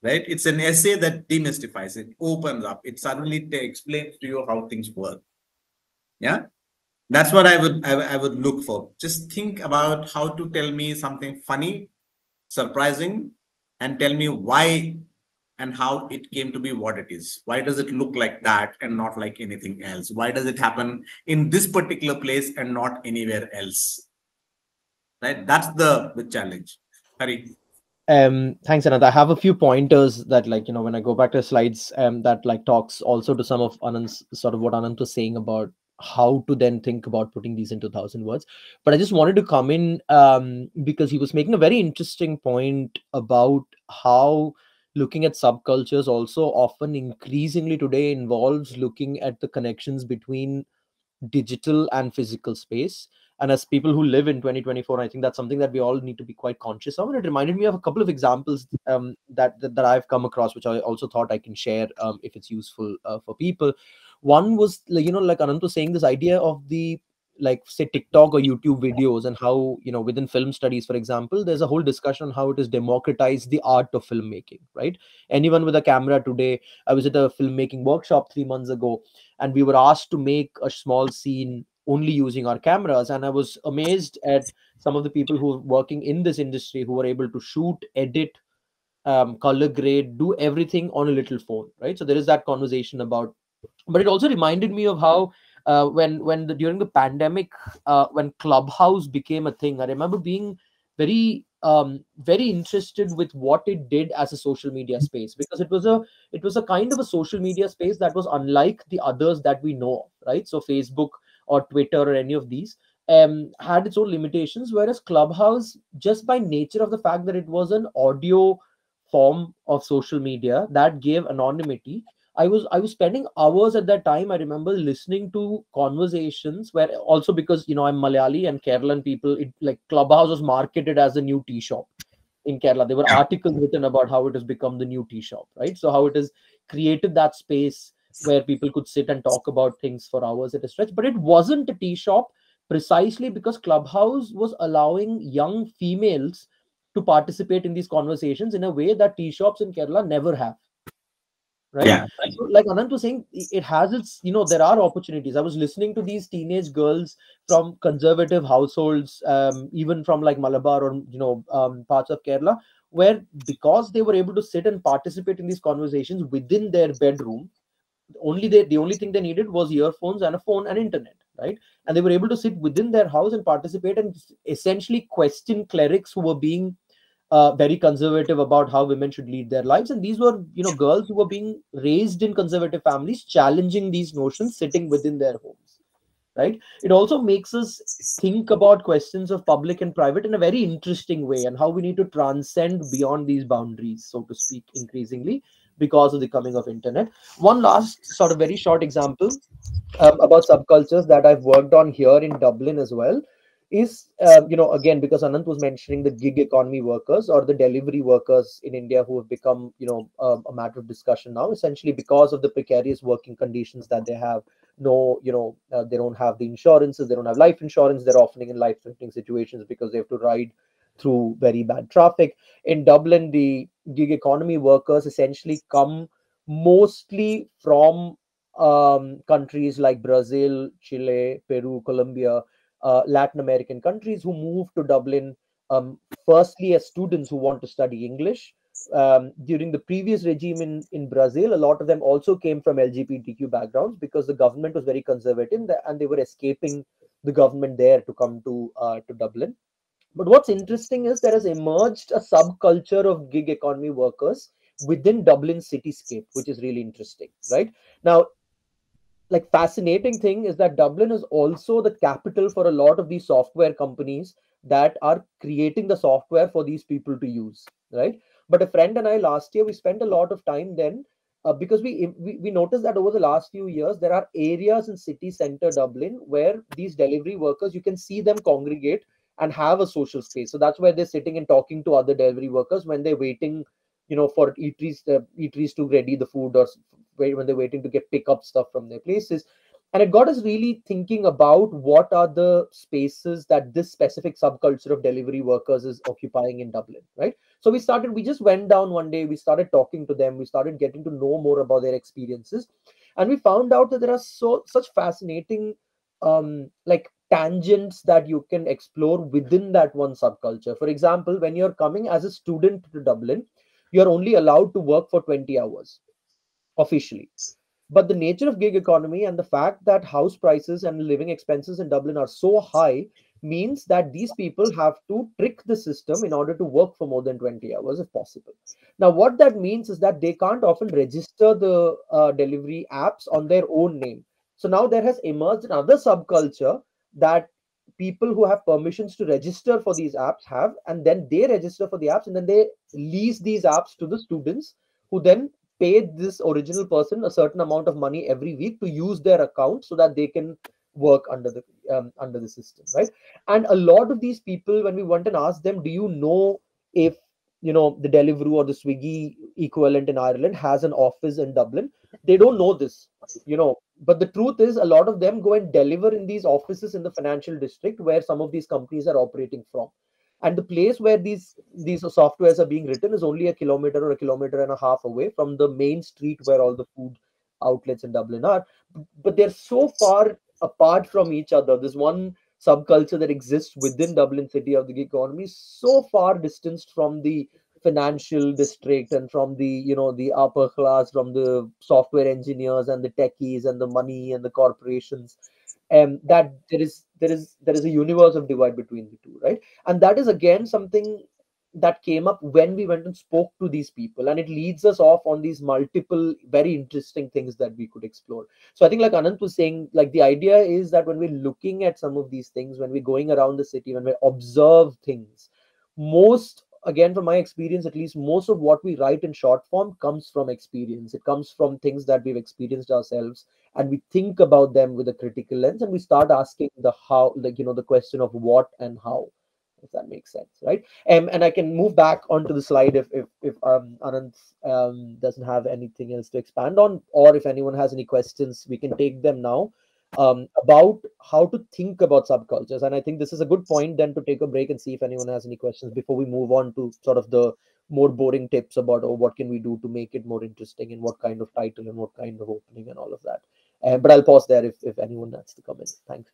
Right? It's an essay that demystifies it, opens up. It suddenly explains to you how things work. Yeah? That's what I would look for. Just think about how to tell me something funny, surprising, and tell me why and how it came to be what it is. Why does it look like that and not like anything else? Why does it happen in this particular place and not anywhere else? Right? That's the challenge. Hari. Thanks, Anand. I have a few pointers that, like, when I go back to slides, that like talks also to some of Anand's, sort of what Anand was saying about how to then think about putting these into 1,000 words. But I just wanted to come in because he was making a very interesting point about how looking at subcultures also often increasingly today involves looking at the connections between digital and physical space. And as people who live in 2024, I think that's something that we all need to be quite conscious of. And it reminded me of a couple of examples that I've come across, which I also thought I can share if it's useful for people. One was, like Anant was saying, this idea of the, like, say, TikTok or YouTube videos, and how, within film studies, for example, there's a whole discussion on how it has democratized the art of filmmaking, right? Anyone with a camera today. I was at a filmmaking workshop 3 months ago, and we were asked to make a small scene only using our cameras, and I was amazed at some of the people who are working in this industry, who were able to shoot, edit, color grade, do everything on a little phone, right? So there is that conversation about. But it also reminded me of how during the pandemic, when Clubhouse became a thing, I remember being very interested with what it did as a social media space, because it was a kind of a social media space that was unlike the others that we know of, right? So Facebook or Twitter or any of these had its own limitations, whereas Clubhouse, just by nature of the fact that it was an audio form of social media that gave anonymity, I was spending hours at that time. I remember listening to conversations where, also because I'm Malayali and Kerala people, it like Clubhouse was marketed as a new tea shop in Kerala. There were articles written about how it has become the new tea shop, right? So how it has created that space where people could sit and talk about things for hours at a stretch. But it wasn't a tea shop precisely because Clubhouse was allowing young females to participate in these conversations in a way that tea shops in Kerala never have, right? Yeah. So like Anant was saying, it has its, there are opportunities. I was listening to these teenage girls from conservative households, even from like Malabar or parts of Kerala, where because they were able to sit and participate in these conversations within their bedroom, the only thing they needed was earphones and a phone and internet, right? And they were able to sit within their house and participate and essentially question clerics who were being very conservative about how women should lead their lives. And these were, girls who were being raised in conservative families, challenging these notions, sitting within their homes, right? It also makes us think about questions of public and private in a very interesting way, and how we need to transcend beyond these boundaries, so to speak, increasingly because of the coming of internet. One last sort of very short example about subcultures that I've worked on here in Dublin as well is, again, because Anant was mentioning the gig economy workers or the delivery workers in India who have become, a matter of discussion now, essentially because of the precarious working conditions that they have. No, they don't have the insurances, they don't have life insurance, they're often in life-threatening situations because they have to ride through very bad traffic. In Dublin, the gig economy workers essentially come mostly from countries like Brazil, Chile, Peru, Colombia, Latin American countries who move to Dublin, firstly as students who want to study English. During the previous regime in Brazil, a lot of them also came from LGBTQ backgrounds because the government was very conservative, and they were escaping the government there to come to Dublin. But what's interesting is there has emerged a subculture of gig economy workers within Dublin cityscape, which is really interesting, right? Now, like fascinating thing is that Dublin is also the capital for a lot of these software companies that are creating the software for these people to use, right? But a friend and I last year we spent a lot of time then, because we noticed that over the last few years there are areas in city center Dublin where these delivery workers, you can see them congregate and have a social space. So that's where they're sitting and talking to other delivery workers when they're waiting, for eateries to ready the food, or when they're waiting to get pick up stuff from their places. And it got us really thinking about what are the spaces that this specific subculture of delivery workers is occupying in Dublin, right? So we just went down one day, we started talking to them, we started getting to know more about their experiences, and we found out that there are such fascinating like tangents that you can explore within that one subculture. For example, when you're coming as a student to Dublin, you're only allowed to work for 20 hours officially. But the nature of gig economy and the fact that house prices and living expenses in Dublin are so high means that these people have to trick the system in order to work for more than 20 hours if possible. Now, what that means is that they can't often register the delivery apps on their own name. So now there has emerged another subculture that people who have permissions to register for these apps have, and then they register for the apps and then they lease these apps to the students who then pay this original person a certain amount of money every week to use their account so that they can work under the system, right? And a lot of these people, when we went and asked them, do you know if the Deliveroo or the Swiggy equivalent in Ireland has an office in Dublin, they don't know this, but the truth is a lot of them go and deliver in these offices in the financial district where some of these companies are operating from. And the place where these softwares are being written is only a kilometer or a kilometer and a half away from the main street where all the food outlets in Dublin are. But they're so far apart from each other. There's one subculture that exists within Dublin city of the gig economy, so far distanced from the financial district and from the upper class, from the software engineers and the techies and the money and the corporations, that there is a universe of divide between the two, right? And that is again something that came up when we went and spoke to these people, and it leads us off on these multiple very interesting things that we could explore. So I think, like Anant was saying, like the idea is that when we're looking at some of these things, when we're going around the city, when we observe things, most again, from my experience, at least most of what we write in short form comes from experience. It comes from things that we've experienced ourselves, and we think about them with a critical lens, and we start asking the how, like, the question of what and how, if that makes sense, right? And I can move back onto the slide if Anand doesn't have anything else to expand on, or if anyone has any questions, we can take them now, about how to think about subcultures. And I think this is a good point then to take a break and see if anyone has any questions before we move on to sort of the more boring tips about, oh, what can we do to make it more interesting, and what kind of title and what kind of opening and all of that. But I'll pause there if anyone has to come in. Thanks.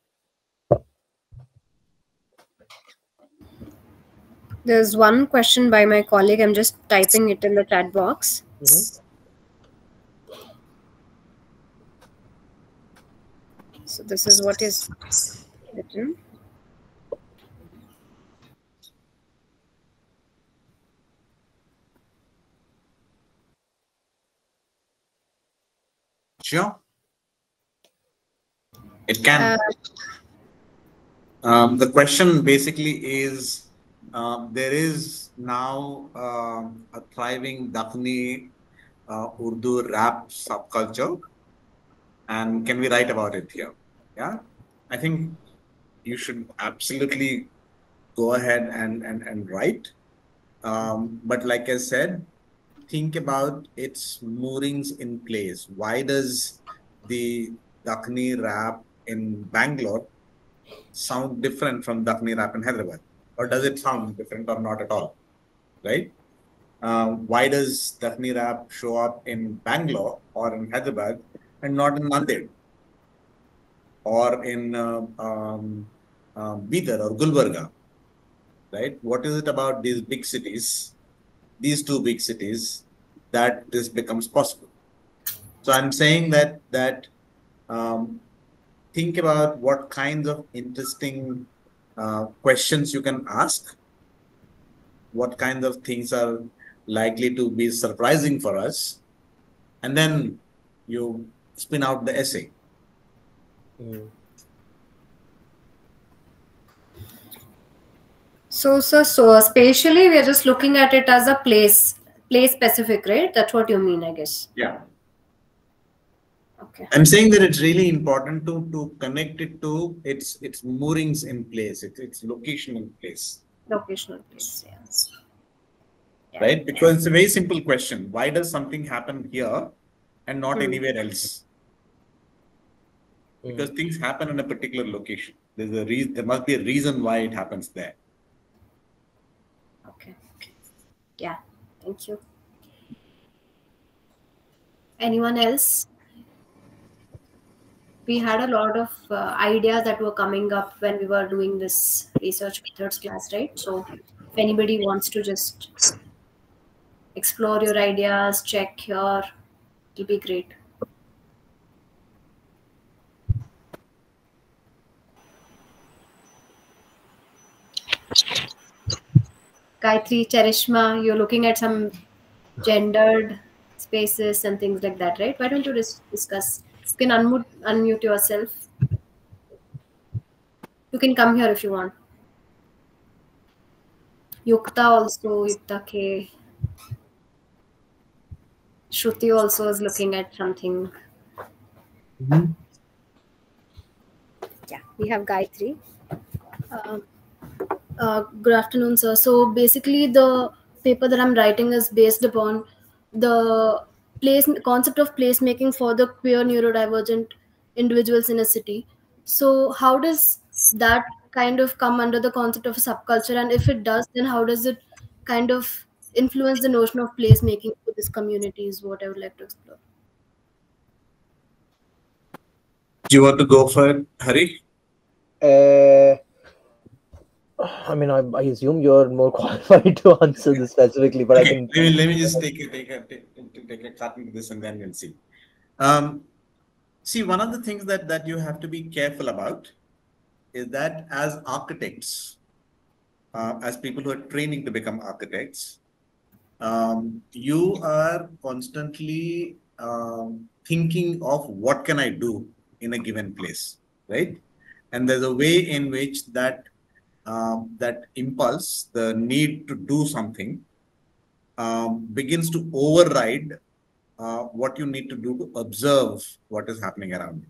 There's one question by my colleague. I'm just typing it in the chat box. So this is what is written. Sure. It can. The question basically is, there is now a thriving Dakhni Urdu rap subculture, and can we write about it here? Yeah, I think you should absolutely go ahead and write. But like I said, think about its moorings in place. Why does the Dakhni rap in Bangalore sound different from Dakhni rap in Hyderabad? Or does it sound different or not at all? Right? Why does Dakhni rap show up in Bangalore or in Hyderabad and not in Nanded or in Bidar or Gulbarga? Right? What is it about these big cities, these two big cities, that this becomes possible? So I'm saying that think about what kinds of interesting questions you can ask, what kinds of things are likely to be surprising for us, and then you spin out the essay. So spatially, we're just looking at it as a place specific, right? That's what you mean, I guess. Yeah. Okay. I'm saying that it's really important to connect it to its moorings in place, its location in place. Locational place, yes. Yeah. Right? Because it's a very simple question. Why does something happen here and not anywhere else? Because things happen in a particular location. There's a reason. There must be a reason why it happens there. Okay. Yeah. Thank you. Anyone else? We had a lot of ideas that were coming up when we were doing this research methods class, right? So if anybody wants to just explore your ideas, check here, it'll be great. Gayatri, Charishma, you're looking at some gendered spaces and things like that, right? Why don't you discuss? You can unmute yourself. You can come here if you want. Yukta also, Yukta K. Shruti also is looking at something. Yeah, we have Gayatri. Good afternoon, sir. So basically, the paper that I'm writing is based upon the concept of placemaking for the queer neurodivergent individuals in a city. So how does that kind of come under the concept of a subculture? And if it does, then how does it kind of influence the notion of placemaking for this community is what I would like to explore. Do you want to go for it, Hari? I mean, I assume you're more qualified to answer this specifically, but okay. I can. Let me just take a cut into this and then we'll see. See, one of the things that you have to be careful about is that as architects, as people who are training to become architects, you are constantly thinking of what can I do in a given place, right? And there's a way in which that that impulse, the need to do something, begins to override what you need to do to observe what is happening around you,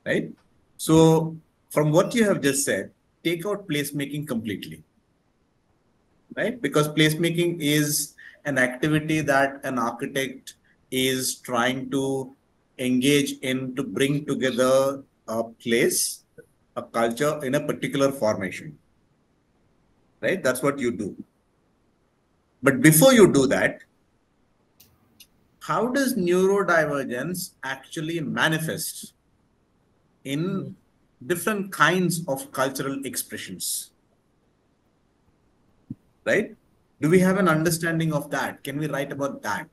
right? So, from what you have just said, take out placemaking completely, right? Because placemaking is an activity that an architect is trying to engage in to bring together a place, a culture in a particular formation, right? That's what you do. But before you do that, how does neurodivergence actually manifest in different kinds of cultural expressions, right? Do we have an understanding of that? Can we write about that?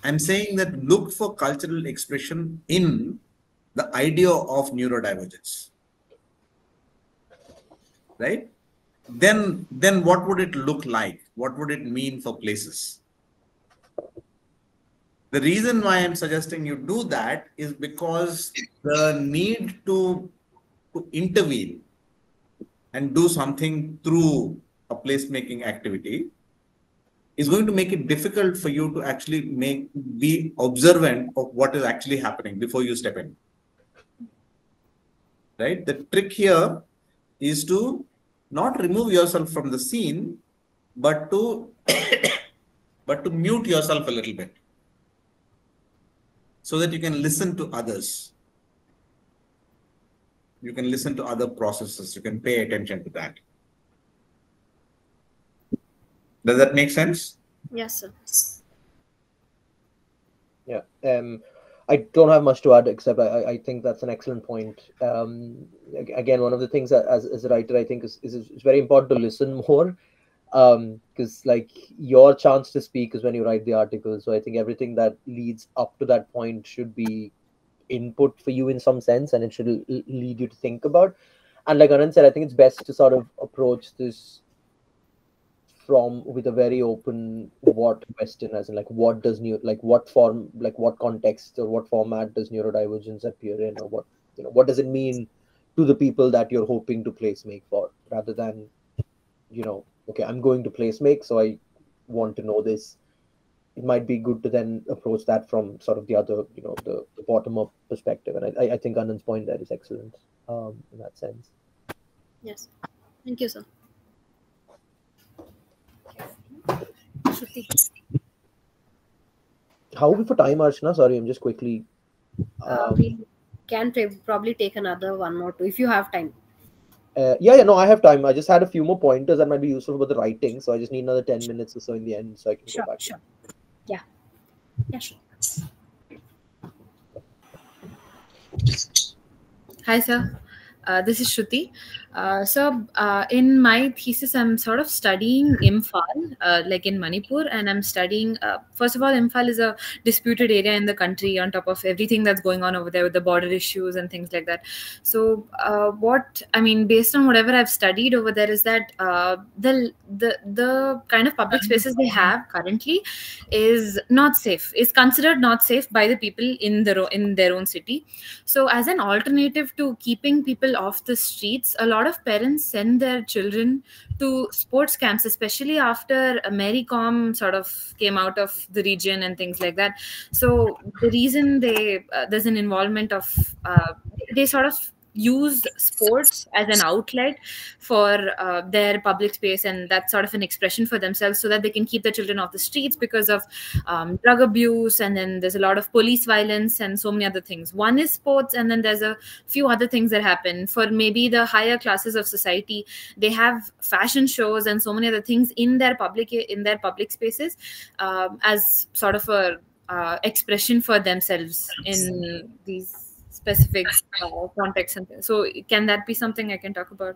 I'm saying that look for cultural expression in the idea of neurodivergence, right? Then what would it look like? What would it mean for places? The reason why I'm suggesting you do that is because the need to intervene and do something through a placemaking activity is going to make it difficult for you to actually be observant of what is actually happening before you step in. Right? The trick here is to not remove yourself from the scene, but to mute yourself a little bit so that you can listen to others. You can listen to other processes. You can pay attention to that. Does that make sense? Yes, sir. Yeah. I don't have much to add, except I think that's an excellent point. Again, one of the things that as a writer, I think is it's very important to listen more, because like your chance to speak is when you write the article. So I think everything that leads up to that point should be input for you in some sense, and it should lead you to think about. And like Anand said, I think it's best to sort of approach this from with a very open what question, as in like what does what form, like what context or what format does neurodivergence appear in, or what what does it mean to the people that you're hoping to place make for, rather than okay, I'm going to place make, so I want to know this. It might be good to then approach that from sort of the other the bottom up perspective, and I think Anand's point there is excellent in that sense. Yes, thank you, sir. How are we for time, Archana? Sorry, I'm just quickly. We can probably take another one or two if you have time. Yeah, no, I have time. I just had a few more pointers that might be useful for the writing, so I just need another 10 minutes or so in the end, so I can go back. Sure. Yeah, sure. Hi, sir. This is Shruti. So in my thesis, I'm sort of studying Imphal, like in Manipur, and I'm studying, first of all, Imphal is a disputed area in the country on top of everything that's going on over there with the border issues and things like that. So based on whatever I've studied over there is that the kind of public spaces they have currently is not safe, is considered not safe by the people in their own city. So as an alternative to keeping people off the streets, a lot of parents send their children to sports camps, especially after Mary Com sort of came out of the region and things like that. So the reason there's an involvement of they sort of use sports as an outlet for their public space, and that's sort of an expression for themselves so that they can keep the children off the streets because of drug abuse, and then there's a lot of police violence and so many other things. One is sports, and then there's a few other things that happen for maybe the higher classes of society. They have fashion shows and so many other things in their public spaces as sort of a expression for themselves in these specific context. And so can that be something I can talk about?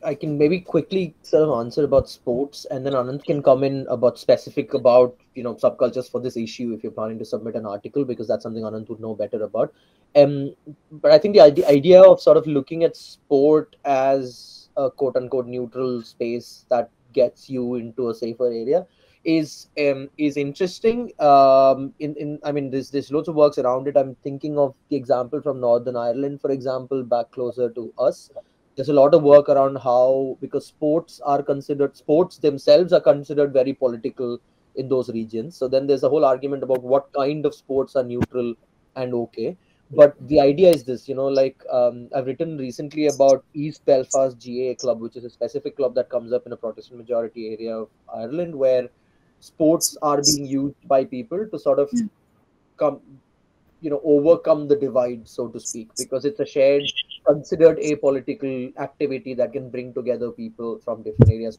I can maybe quickly sort of answer about sports, and then Anand can come in about specific about subcultures for this issue if you're planning to submit an article, because that's something Anand would know better about. But I think the idea of sort of looking at sport as a quote unquote neutral space that gets you into a safer area is interesting. I mean, there's loads of works around it. I'm thinking of the example from Northern Ireland, for example, back closer to us. There's a lot of work around how, because sports themselves are considered very political in those regions. So then there's a whole argument about what kind of sports are neutral and okay. But the idea is this, like, I've written recently about East Belfast GAA club, which is a specific club that comes up in a Protestant majority area of Ireland, where sports are being used by people to sort of come, overcome the divide, so to speak, because it's a shared, considered apolitical activity that can bring together people from different areas.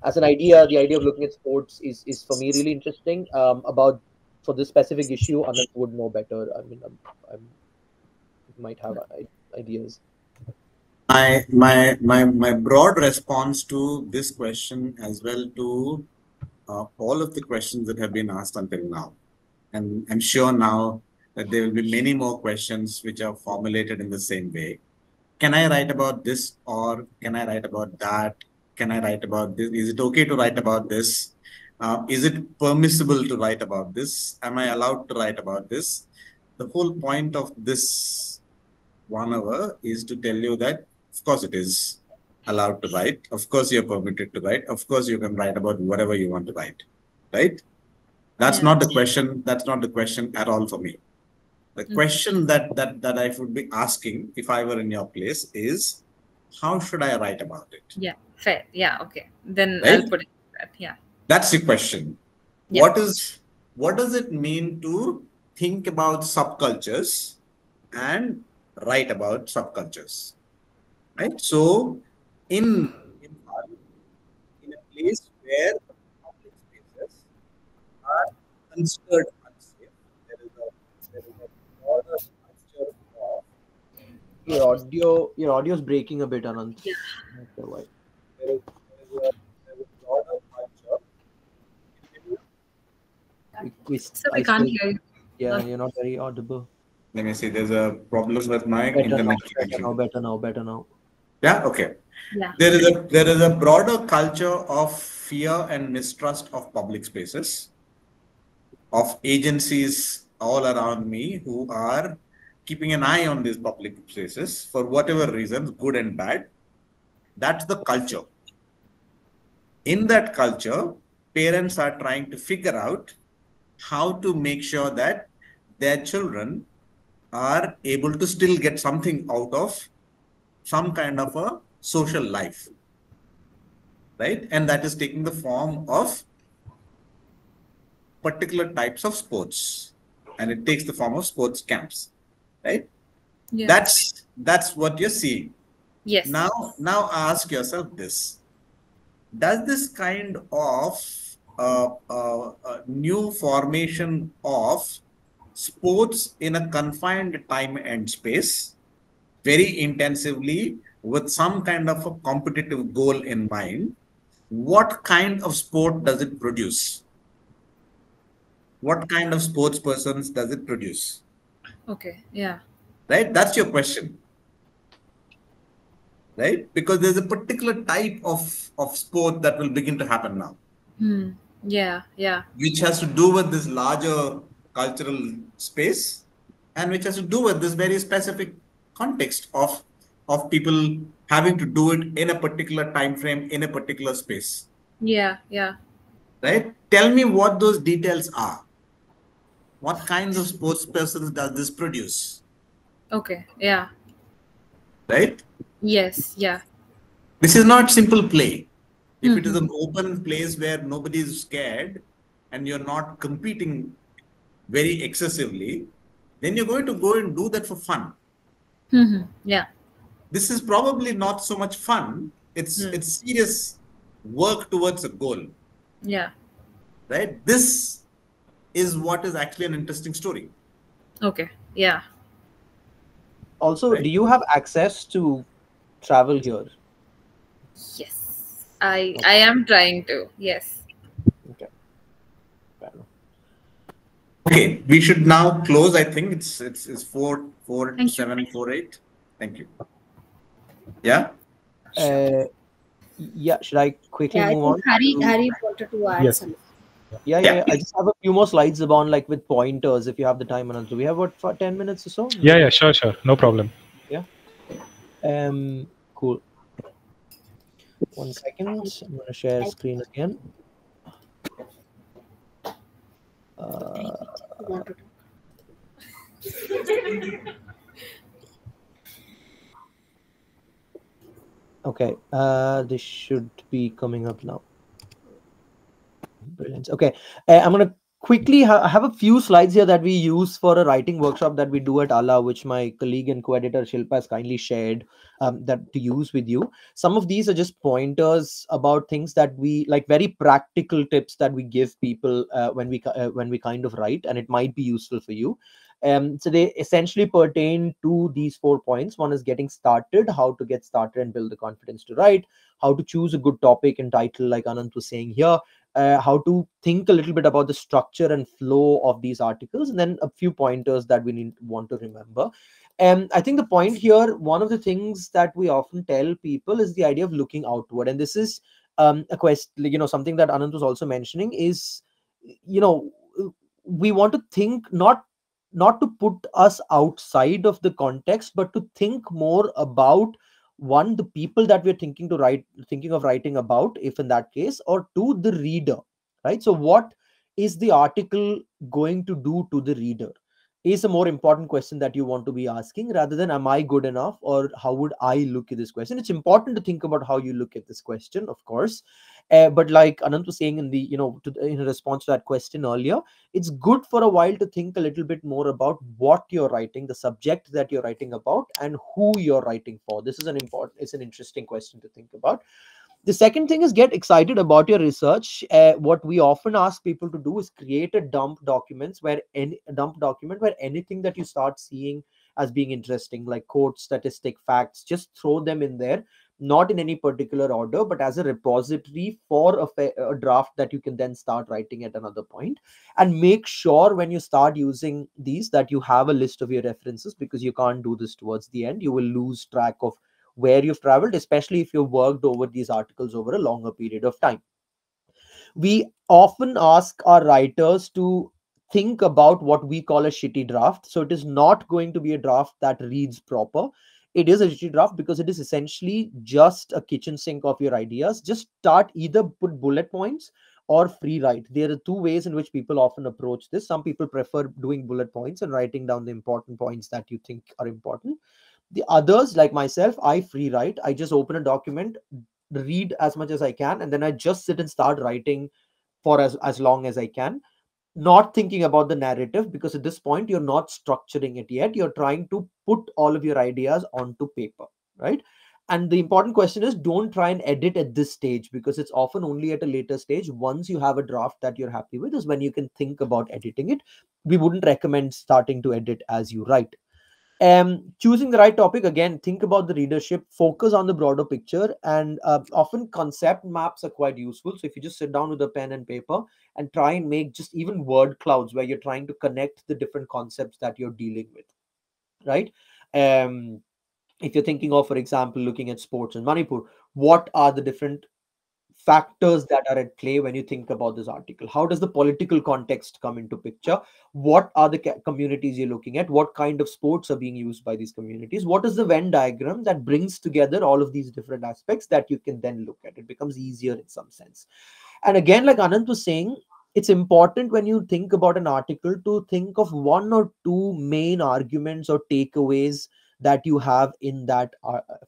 As an idea, the idea of looking at sports is for me really interesting. About for this specific issue, Anand would know better. I mean, I'm might have ideas. My broad response to this question, as well to all of the questions that have been asked until now, and I'm sure now that there will be many more questions which are formulated in the same way. Can I write about this, or can I write about that? Can I write about this? Is it okay to write about this? Is it permissible to write about this? Am I allowed to write about this? The whole point of this 1 hour is to tell you that, of course, it is allowed to write. Of course, you're permitted to write. Of course, you can write about whatever you want to write, right? That's not the question. That's not the question at all for me. The question that I would be asking if I were in your place is, how should I write about it? Yeah, fair. Yeah, okay. Then Right? I'll put it that. Yeah. That's the question. Yeah. What does it mean to think about subcultures and write about subcultures? Right? So in a place where public spaces are considered unsafe, there is a broader culture of Your audio is breaking a bit, Anand. Yeah. Why? there is a broader culture. So we can't hear you. Yeah, you're not very audible. Let me see. There's a problem with my Better internet now, connection. better now. Yeah. Okay. Yeah. There is a broader culture of fear and mistrust of public spaces, of agencies all around me who are keeping an eye on these public spaces for whatever reasons, good and bad. That's the culture. In that culture, parents are trying to figure out how to make sure that their children are able to still get something out of some kind of a social life, right? And that is taking the form of particular types of sports, and it takes the form of sports camps, right? Yeah. That's what you're seeing. Yes. Now ask yourself this: does this kind of new formation of sports in a confined time and space, very intensively with some kind of a competitive goal in mind, what kind of sport does it produce? What kind of sports persons does it produce? Okay. Yeah. Right? That's your question. Right? Because there's a particular type of sport that will begin to happen now. Yeah. Yeah. Which has to do with this larger cultural space, and which has to do with this very specific context of people having to do it in a particular time frame, in a particular space. Yeah. Yeah. Right? Tell me what those details are. What kinds of sports persons does this produce? Okay. Yeah. Right? Yes. Yeah. This is not simple play. If it is an open place where nobody is scared and you're not competing very excessively, then you're going to go and do that for fun. Yeah. This is probably not so much fun. It's serious work towards a goal. Yeah. Right? This is what is actually an interesting story. Okay. Yeah. Also, Right. do you have access to travel here? Yes. I am trying to. Yes. Okay. Fair enough. Okay, we should now close. I think it's 4:47:48. Thank you. Yeah. Yeah. Should I quickly Yeah, I move on? think Harry wanted to add Yes. something. Yeah, Yeah. I just have a few more slides about like with pointers if you have the time, Anant. We have what for 10 minutes or so? Yeah, sure, no problem. Yeah. Cool. 1 second. I'm gonna share screen again. You want to talk? Okay. This should be coming up now. Brilliant. Okay. I'm gonna quickly have a few slides here that we use for a writing workshop that we do at ALA, which my colleague and co-editor Shilpa has kindly shared that to use with you. Some of these are just pointers about things that we like, very practical tips that we give people when we kind of write, and it might be useful for you. So they essentially pertain to these 4 points. One is getting started, how to get started and build the confidence to write, how to choose a good topic and title, like Anant was saying here, how to think a little bit about the structure and flow of these articles, and then a few pointers that we want to remember. I think the point here, one of the things that we often tell people is the idea of looking outward. And this is a question, something that Anant was also mentioning is, we want to think not to put us outside of the context, but to think more about, one, the people that we're thinking of writing about, if in that case, or two, the reader, right? So what is the article going to do to the reader is a more important question that you want to be asking, rather than am I good enough or how would I look at this question. It's important to think about how you look at this question, of course, but like Anant was saying in the in response to that question earlier, it's good for a while to think a little bit more about what you're writing, the subject that you're writing about, and who you're writing for. This is it's an interesting question to think about. The second thing is get excited about your research. What we often ask people to do is create a dump document where anything that you start seeing as being interesting, like quotes, statistic, facts, just throw them in there, not in any particular order, but as a repository for a draft that you can then start writing at another point. And make sure when you start using these that you have a list of your references, because you can't do this towards the end. You will lose track of where you've traveled, especially if you've worked over these articles over a longer period of time. We often ask our writers to think about what we call a shitty draft. So it is not going to be a draft that reads proper. It is a shitty draft because it is essentially just a kitchen sink of your ideas. Just start, either put bullet points or free write. There are two ways in which people often approach this. Some people prefer doing bullet points and writing down the important points that you think are important. The others, like myself, I free write. I just open a document, read as much as I can, and then I just sit and start writing for as long as I can, not thinking about the narrative, because at this point you're not structuring it yet. You're trying to put all of your ideas onto paper, right? And the important question is, don't try and edit at this stage, because it's often only at a later stage, once you have a draft that you're happy with, is when you can think about editing it. We wouldn't recommend starting to edit as you write. Choosing the right topic, again, think about the readership, focus on the broader picture, and often concept maps are quite useful. So if you just sit down with a pen and paper and try and make just even word clouds where you're trying to connect the different concepts that you're dealing with, right? If you're thinking of, for example, looking at sports in Manipur, what are the different factors that are at play when you think about this article? How does the political context come into picture? What are the communities you're looking at? What kind of sports are being used by these communities? What is the Venn diagram that brings together all of these different aspects that you can then look at? It becomes easier in some sense. And again, like Anant was saying, it's important when you think about an article to think of one or two main arguments or takeaways that you have in that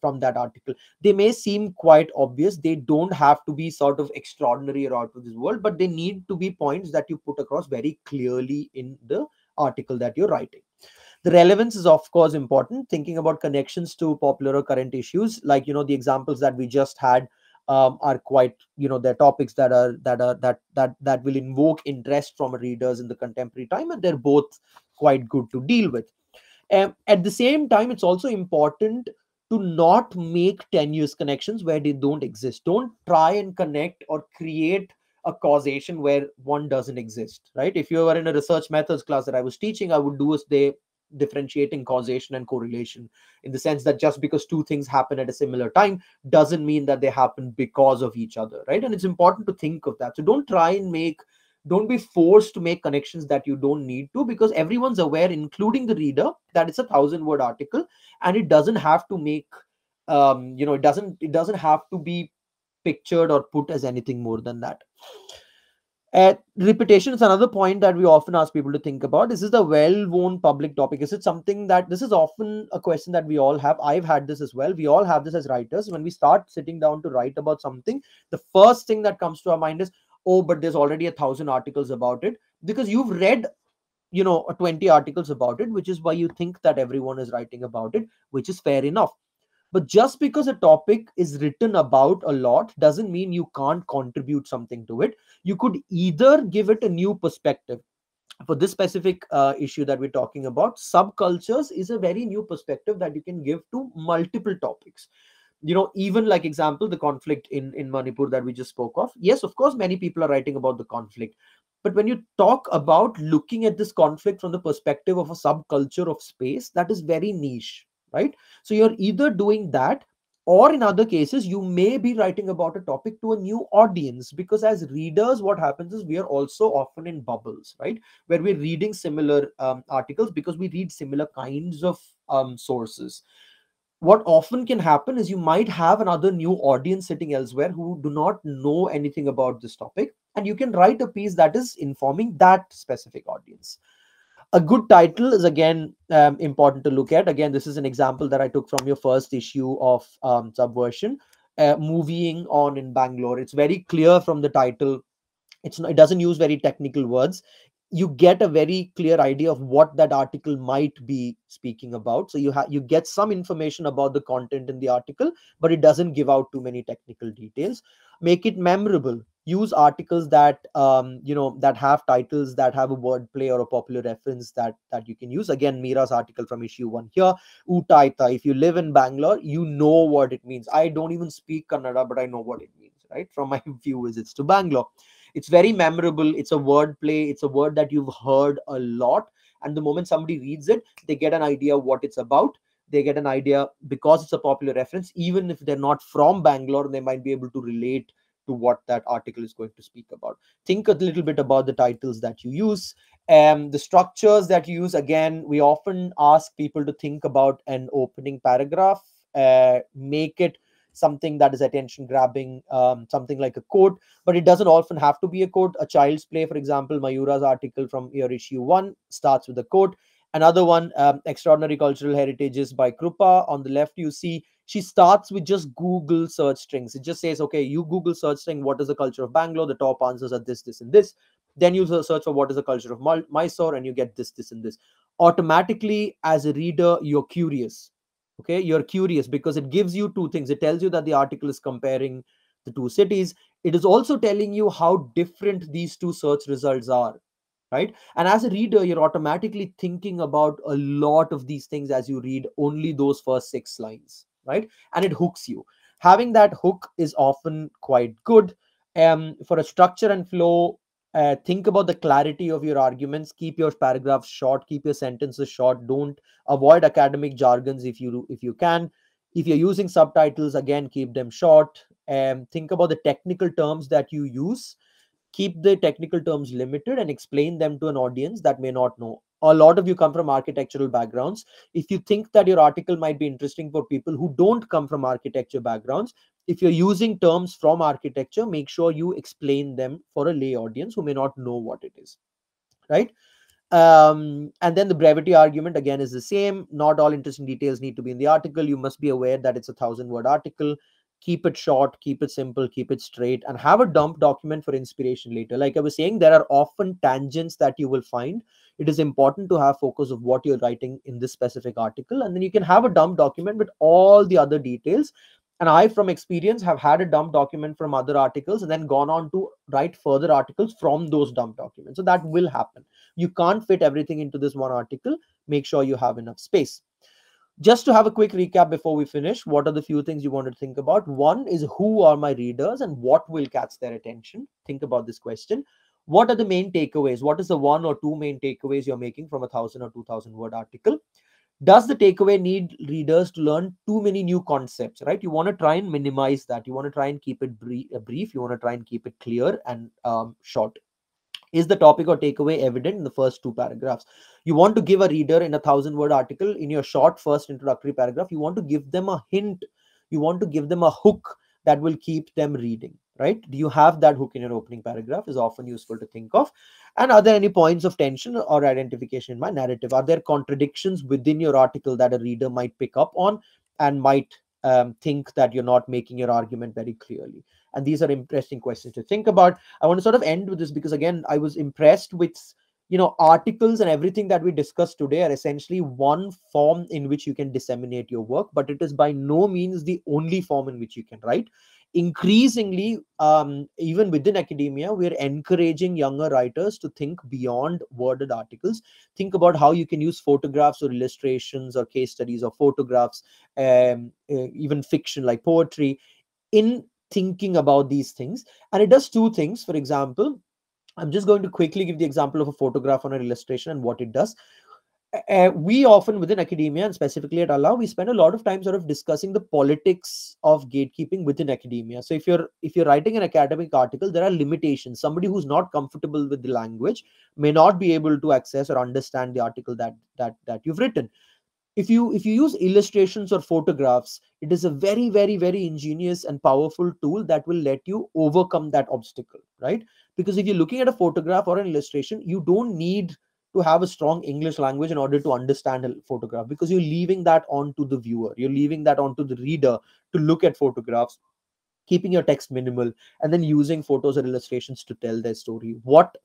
from that article. They may seem quite obvious. They don't have to be sort of extraordinary or out of this world, but they need to be points that you put across very clearly in the article that you're writing. The relevance is of course important. Thinking about connections to popular or current issues, like the examples that we just had are quite, they're topics that will invoke interest from readers in the contemporary time, and they're both quite good to deal with. At the same time, it's also important to not make tenuous connections where they don't exist. Don't try and connect or create a causation where one doesn't exist, right? If you were in a research methods class that I was teaching, I would do a day differentiating causation and correlation, in the sense that just because two things happen at a similar time doesn't mean that they happen because of each other, right? And it's important to think of that. So don't try and make Don't be forced to make connections that you don't need to, because everyone's aware, including the reader, that it's a 1,000-word article, and it doesn't have to make it doesn't have to be pictured or put as anything more than that. Repetition is another point that we often ask people to think about. Is this a well-known public topic? Is it something that, this is often a question that we all have. I've had this as well. We all have this as writers. When we start sitting down to write about something, the first thing that comes to our mind is, oh, but there's already 1,000 articles about it, because you've read 20 articles about it, which is why you think that everyone is writing about it, which is fair enough. But just because a topic is written about a lot doesn't mean you can't contribute something to it. You could either give it a new perspective. For this specific issue that we're talking about, subcultures is a very new perspective that you can give to multiple topics. Even like example, the conflict in Manipur that we just spoke of. Yes, of course, many people are writing about the conflict. But when you talk about looking at this conflict from the perspective of a subculture of space, that is very niche, right? So you're either doing that, or in other cases, you may be writing about a topic to a new audience, because as readers, what happens is we are also often in bubbles, right? Where we're reading similar articles because we read similar kinds of sources. What often can happen is you might have another new audience sitting elsewhere who do not know anything about this topic, and you can write a piece that is informing that specific audience. A good title is again important to look at. Again, this is an example that I took from your first issue of Subversion, Moving On in Bangalore. It's very clear from the title. It doesn't use very technical words. You get a very clear idea of what that article might be speaking about. So you get some information about the content in the article, but it doesn't give out too many technical details. Make it memorable. Use articles that that have titles that have a wordplay or a popular reference that you can use. Again, Mira's article from issue 1 here, Utaita. If you live in Bangalore, you know what it means. I don't even speak Kannada, but I know what it means, right? From my few visits to Bangalore. It's very memorable. It's a word play. It's a word that you've heard a lot. And the moment somebody reads it, they get an idea of what it's about. They get an idea, because it's a popular reference. Even if they're not from Bangalore, they might be able to relate to what that article is going to speak about. Think a little bit about the titles that you use. The structures that you use. Again, we often ask people to think about an opening paragraph. Make it something that is attention grabbing, something like a quote, but it doesn't often have to be a quote. A child's play, for example, Mayura's article from your issue 1 starts with a quote. Another one, Extraordinary Cultural Heritages by Krupa. On the left, you see she starts with just Google search strings. It just says, okay, you Google search string, what is the culture of Bangalore? The top answers are this, this, and this. Then you search for what is the culture of Mysore, and you get this, this, and this. Automatically, as a reader, you're curious. Okay, you're curious because it gives you two things. It tells you that the article is comparing the two cities. It is also telling you how different these two search results are, right? And as a reader, you're automatically thinking about a lot of these things as you read only those first 6 lines, right? And it hooks you. Having that hook is often quite good. For a structure and flow, think about the clarity of your arguments. Keep your paragraphs short. Keep your sentences short. Don't avoid academic jargons if you can. If you're using subtitles, again, keep them short. Think about the technical terms that you use. Keep the technical terms limited and explain them to an audience that may not know. A lot of you come from architectural backgrounds. If you think that your article might be interesting for people who don't come from architecture backgrounds, if you're using terms from architecture, make sure you explain them for a lay audience who may not know what it is, right? And then the brevity argument again is the same. Not all interesting details need to be in the article. You must be aware that it's a 1,000-word article. Keep it short, keep it simple, keep it straight, and have a dump document for inspiration later. Like I was saying, there are often tangents that you will find. It is important to have focus of what you're writing in this specific article, and then you can have a dump document with all the other details. And I, from experience, have had a dump document from other articles and then gone on to write further articles from those dump documents. So that will happen. You can't fit everything into this one article. Make sure you have enough space. Just to have a quick recap before we finish, what are the few things you want to think about? One is, who are my readers and what will catch their attention? Think about this question. What are the main takeaways? What is the 1 or 2 main takeaways you're making from a 1,000 or 2,000 word article? Does the takeaway need readers to learn too many new concepts, right? You want to try and minimize that. You want to try and keep it brief. You want to try and keep it clear and short. Is the topic or takeaway evident in the first two paragraphs? You want to give a reader in a 1,000-word article, in your short first introductory paragraph, you want to give them a hint, you want to give them a hook that will keep them reading, right? Do you have that hook in your opening paragraph? Is often useful to think of. And are there any points of tension or identification in my narrative? Are there contradictions within your article that a reader might pick up on and might think that you're not making your argument very clearly? And these are interesting questions to think about. I want to sort of end with this because, again, I was impressed with, articles and everything that we discussed today are essentially one form in which you can disseminate your work, but it is by no means the only form in which you can write. Increasingly, even within academia, we're encouraging younger writers to think beyond worded articles. Think about how you can use photographs or illustrations or case studies or photographs, even fiction like poetry, in thinking about these things. And it does two things. For example, I'm just going to quickly give the example of a photograph on an illustration and what it does. We often within academia, and specifically at Allah, we spend a lot of time sort of discussing the politics of gatekeeping within academia. So if you're writing an academic article, there are limitations. Somebody who's not comfortable with the language may not be able to access or understand the article that you've written. If you use illustrations or photographs, it is a very, very, very ingenious and powerful tool that will let you overcome that obstacle, right? Because if you're looking at a photograph or an illustration, you don't need to have a strong English language in order to understand a photograph, because you're leaving that on to the viewer, you're leaving that on to the reader to look at photographs, keeping your text minimal, and then using photos or illustrations to tell their story. What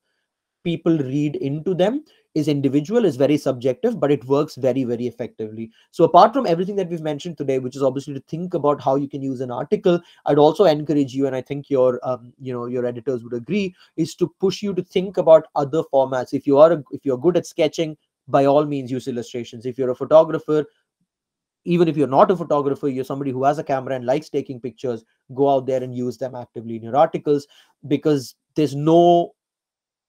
people read into them is individual, is very subjective, but it works very, very effectively. So apart from everything that we've mentioned today, which is obviously to think about how you can use an article, I'd also encourage you, and I think your your editors would agree, is to push you to think about other formats. If you're good at sketching, by all means use illustrations. If you're a photographer, even if you're not a photographer, you're somebody who has a camera and likes taking pictures, go out there and use them actively in your articles, because there's no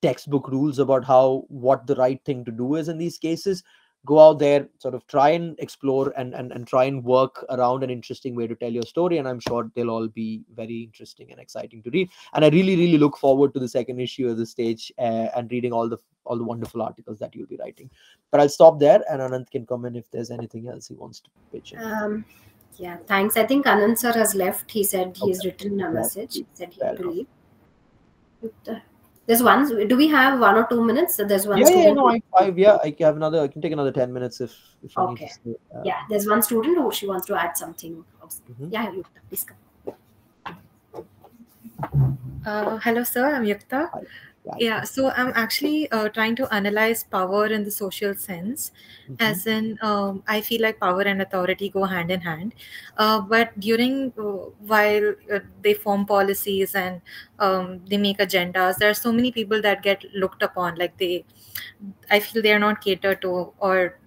textbook rules about what the right thing to do is in these cases. Go out there, sort of try and explore and try and work around an interesting way to tell your story, and I'm sure they'll all be very interesting and exciting to read. And I really, really look forward to the second issue of the stage and reading all the wonderful articles that you'll be writing. But I'll stop there, and Anand can come in if there's anything else he wants to pitch in. Yeah, thanks. I think Anand sir has left. He said he's written a message. He said he had to leave. There's one. Do we have 1 or 2 minutes? There's one student. I have another. I can take another 10 minutes if you okay. Need to say, there's one student who she wants to add something. Yeah, Yukta, please come. Hello, sir. I'm Yukta. Hi. Yeah, so I'm actually trying to analyze power in the social sense, as in I feel like power and authority go hand in hand. But during while they form policies and they make agendas, there are so many people that get looked upon. Like I feel they are not catered to, or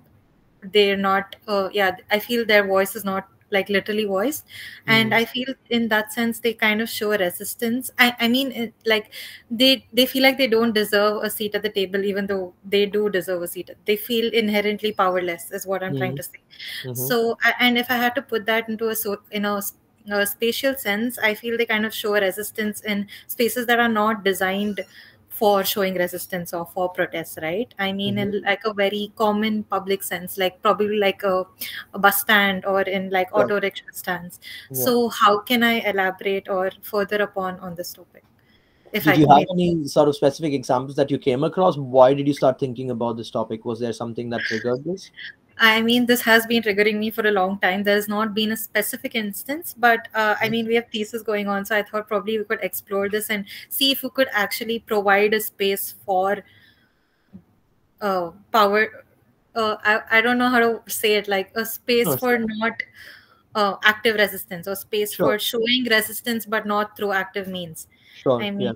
they're not. I feel their voice is not like literally voiced, and I feel in that sense they kind of show resistance. I mean, like they feel like they don't deserve a seat at the table, even though they do deserve a seat. They feel inherently powerless, is what I'm trying to say. So, and if I had to put that into a spatial sense, I feel they kind of show resistance in spaces that are not designed for showing resistance or for protests, right? I mean, in like a very common public sense, like probably like a bus stand or in like auto rickshaw stands. So how can I elaborate or further upon on this topic? Did you have any sort of specific examples that you came across? Why did you start thinking about this topic? Was there something that triggered this? I mean, this has been triggering me for a long time. There's not been a specific instance, but I mean, we have thesis going on. So I thought probably we could explore this and see if we could actually provide a space for power. I don't know how to say it, like a space for not active resistance, or space for showing resistance, but not through active means. I mean,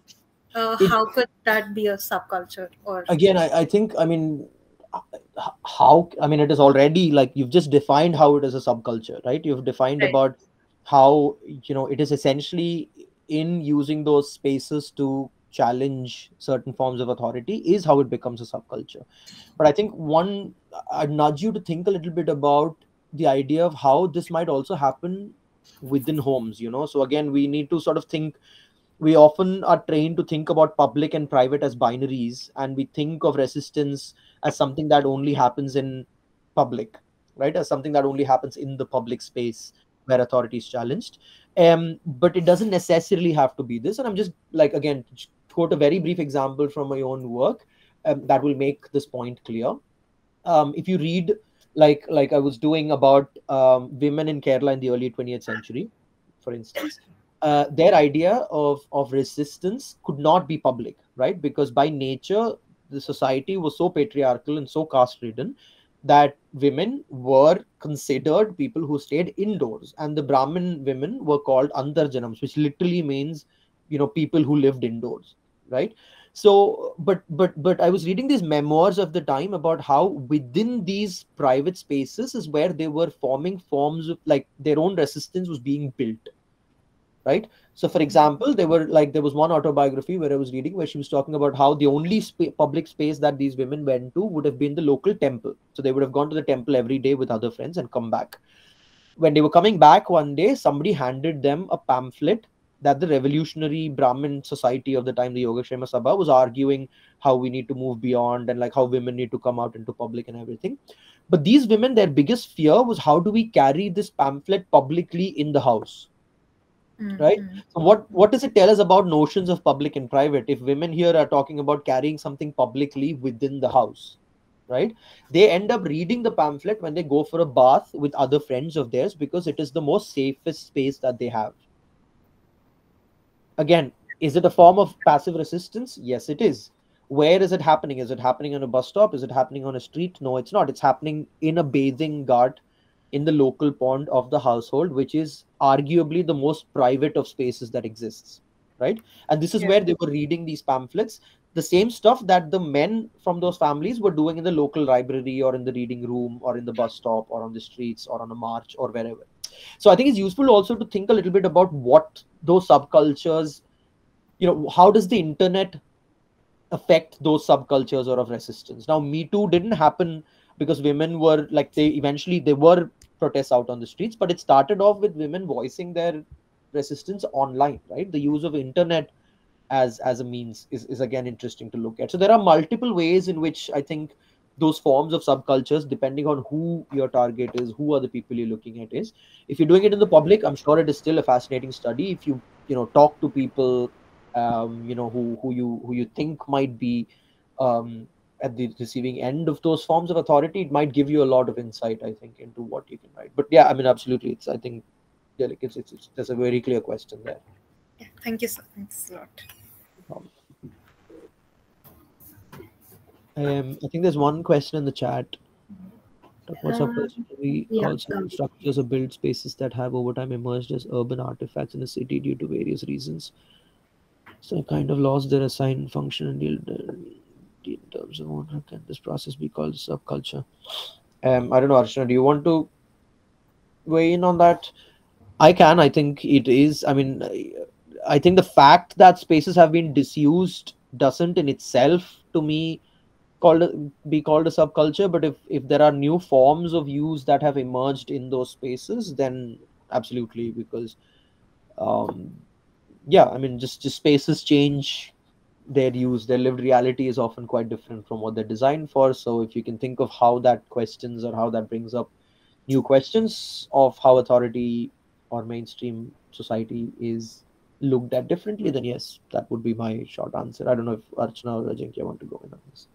how could that be a subculture? Or again, I think, I mean, it is already, like, you've just defined how it is a subculture, right? You've defined about how, it is essentially in using those spaces to challenge certain forms of authority is how it becomes a subculture. But I think I'd nudge you to think a little bit about the idea of how this might also happen within homes, So again, we need to sort of think, we often are trained to think about public and private as binaries, and we think of resistance as something that only happens in public, right? As something that only happens in the public space where authority is challenged. But it doesn't necessarily have to be this. And I'm just like, again, to quote a very brief example from my own work that will make this point clear. If you read, like I was doing about women in Kerala in the early 20th century, for instance, their idea of resistance could not be public, right? Because by nature, the society was so patriarchal and so caste ridden that women were considered people who stayed indoors, and the Brahmin women were called Antarjanams, which literally means, people who lived indoors, right? So but I was reading these memoirs of the time about how within these private spaces is where they were forming forms of, like, their own resistance was being built, right? So for example, there was one autobiography where I was reading where she was talking about how the only public space that these women went to would have been the local temple. So they would have gone to the temple every day with other friends and come back. When they were coming back one day, somebody handed them a pamphlet that the revolutionary Brahmin society of the time, the Yogakshema Sabha, was arguing how we need to move beyond, and like how women need to come out into public and everything. But these women, their biggest fear was, how do we carry this pamphlet publicly in the house, right? So what does it tell us about notions of public and private if women here are talking about carrying something publicly within the house, right? They end up reading the pamphlet when they go for a bath with other friends of theirs, because it is the most safest space that they have. Again, is it a form of passive resistance? Yes, it is. Where is it happening? Is it happening on a bus stop? Is it happening on a street? No, it's not. It's happening in a bathing ghat in the local pond of the household, which is arguably the most private of spaces that exists, right? And this is where they were reading these pamphlets, the same stuff that the men from those families were doing in the local library or in the reading room or in the bus stop or on the streets or on a march or wherever. So I think it's useful also to think a little bit about what those subcultures, how does the internet affect those subcultures or of resistance? Now, Me Too didn't happen because women were like, there were protests out on the streets, but it started off with women voicing their resistance online, right? The use of internet as a means is again interesting to look at. So there are multiple ways in which I think those forms of subcultures, depending on who your target is, who are the people you're looking at is. If you're doing it in the public, I'm sure it is still a fascinating study. If you talk to people who you think might be at the receiving end of those forms of authority, it might give you a lot of insight, I think, into what you can write. But yeah, I mean, absolutely, I think, yeah, like there's a very clear question there. Yeah, thank you, sir. Thanks a lot. I think there's one question in the chat. What's up? We call structures or build spaces that have over time emerged as urban artifacts in a city due to various reasons. So kind of lost their assigned function in terms of owner. Can this process be called subculture? I don't know, Archana, do you want to weigh in on that? I can. I think it is. I mean, I think the fact that spaces have been disused doesn't in itself, to me, be called a subculture. But if there are new forms of use that have emerged in those spaces, then absolutely, because yeah, I mean, just spaces change their use. Their lived reality is often quite different from what they're designed for. So if you can think of how that questions or how that brings up new questions of how authority or mainstream society is looked at differently, then yes, that would be my short answer. I don't know if Archana or Ajinkya want to go in on this.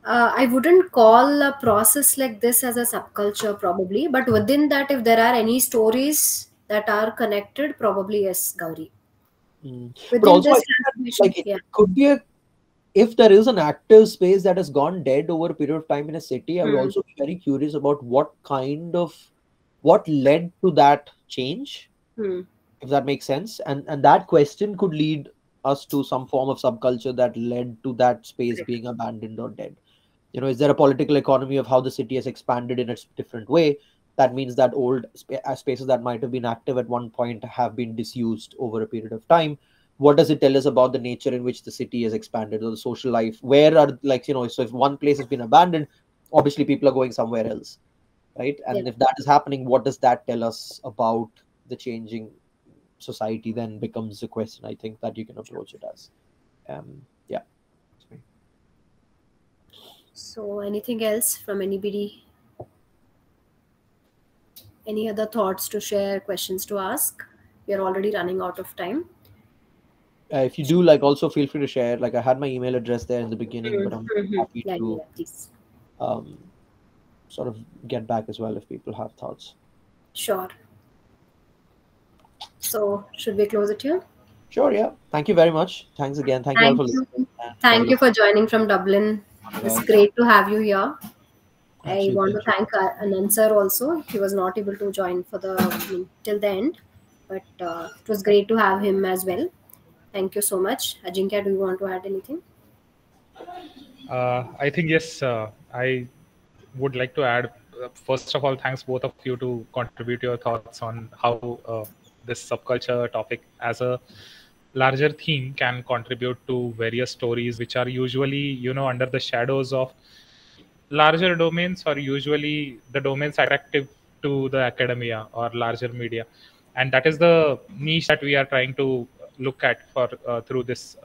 I wouldn't call a process like this as a subculture, probably, but within that, if there are any stories that are connected, probably yes, Gauri. But also, it could be if there is an active space that has gone dead over a period of time in a city, I would also be very curious about what led to that change, if that makes sense. And that question could lead us to some form of subculture that led to that space being abandoned or dead. Is there a political economy of how the city has expanded in a different way? That means that old spaces that might have been active at one point have been disused over a period of time. What does it tell us about the nature in which the city has expanded, or the social life? Where are, so if one place has been abandoned, obviously people are going somewhere else, right? And if that is happening, what does that tell us about the changing society then becomes the question, I think, that you can approach it as. Yeah. So anything else from anybody? Any other thoughts to share, questions to ask? We are already running out of time. If you do, like, also feel free to share. Like, I had my email address there in the beginning, but I'm happy Yeah, to please. sort of get back as well if people have thoughts. Sure. So should we close it here? Sure, yeah. Thank you very much. Thanks again. Thank you all for listening. Thank you for joining from Dublin. It's great to have you here. I want to thank Anand sir also. He was not able to join for till the end, but it was great to have him as well. Thank you so much. Ajinkya, do you want to add anything? I think yes. I would like to add. First of all, thanks both of you to contribute your thoughts on how this subculture topic as a larger theme can contribute to various stories which are usually under the shadows of larger domains, or usually the domains attractive to the academia or larger media, and that is the niche that we are trying to look at for through this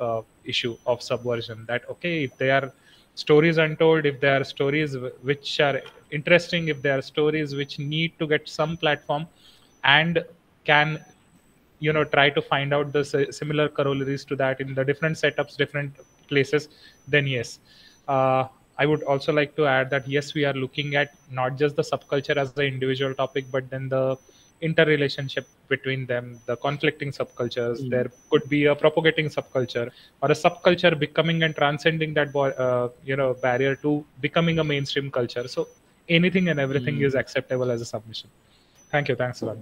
issue of subversion. That okay, if they are stories untold, if there are stories which are interesting, if there are stories which need to get some platform and can try to find out the similar corollaries to that in the different setups, different places, then yes. I would also like to add that yes, we are looking at not just the subculture as the individual topic, but then the interrelationship between them, the conflicting subcultures. There could be a propagating subculture or a subculture becoming and transcending that barrier to becoming a mainstream culture. So anything and everything is acceptable as a submission. Thank you. Thanks a lot.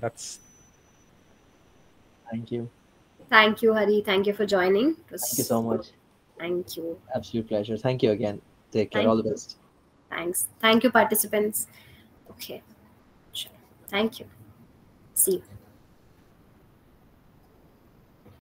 Thank you. Thank you, Hari. Thank you for joining. Thank you so much. Thank you. Absolute pleasure. Thank you again. Take care. All the best. Thanks. Thank you, participants. Okay. Sure. Thank you. See you.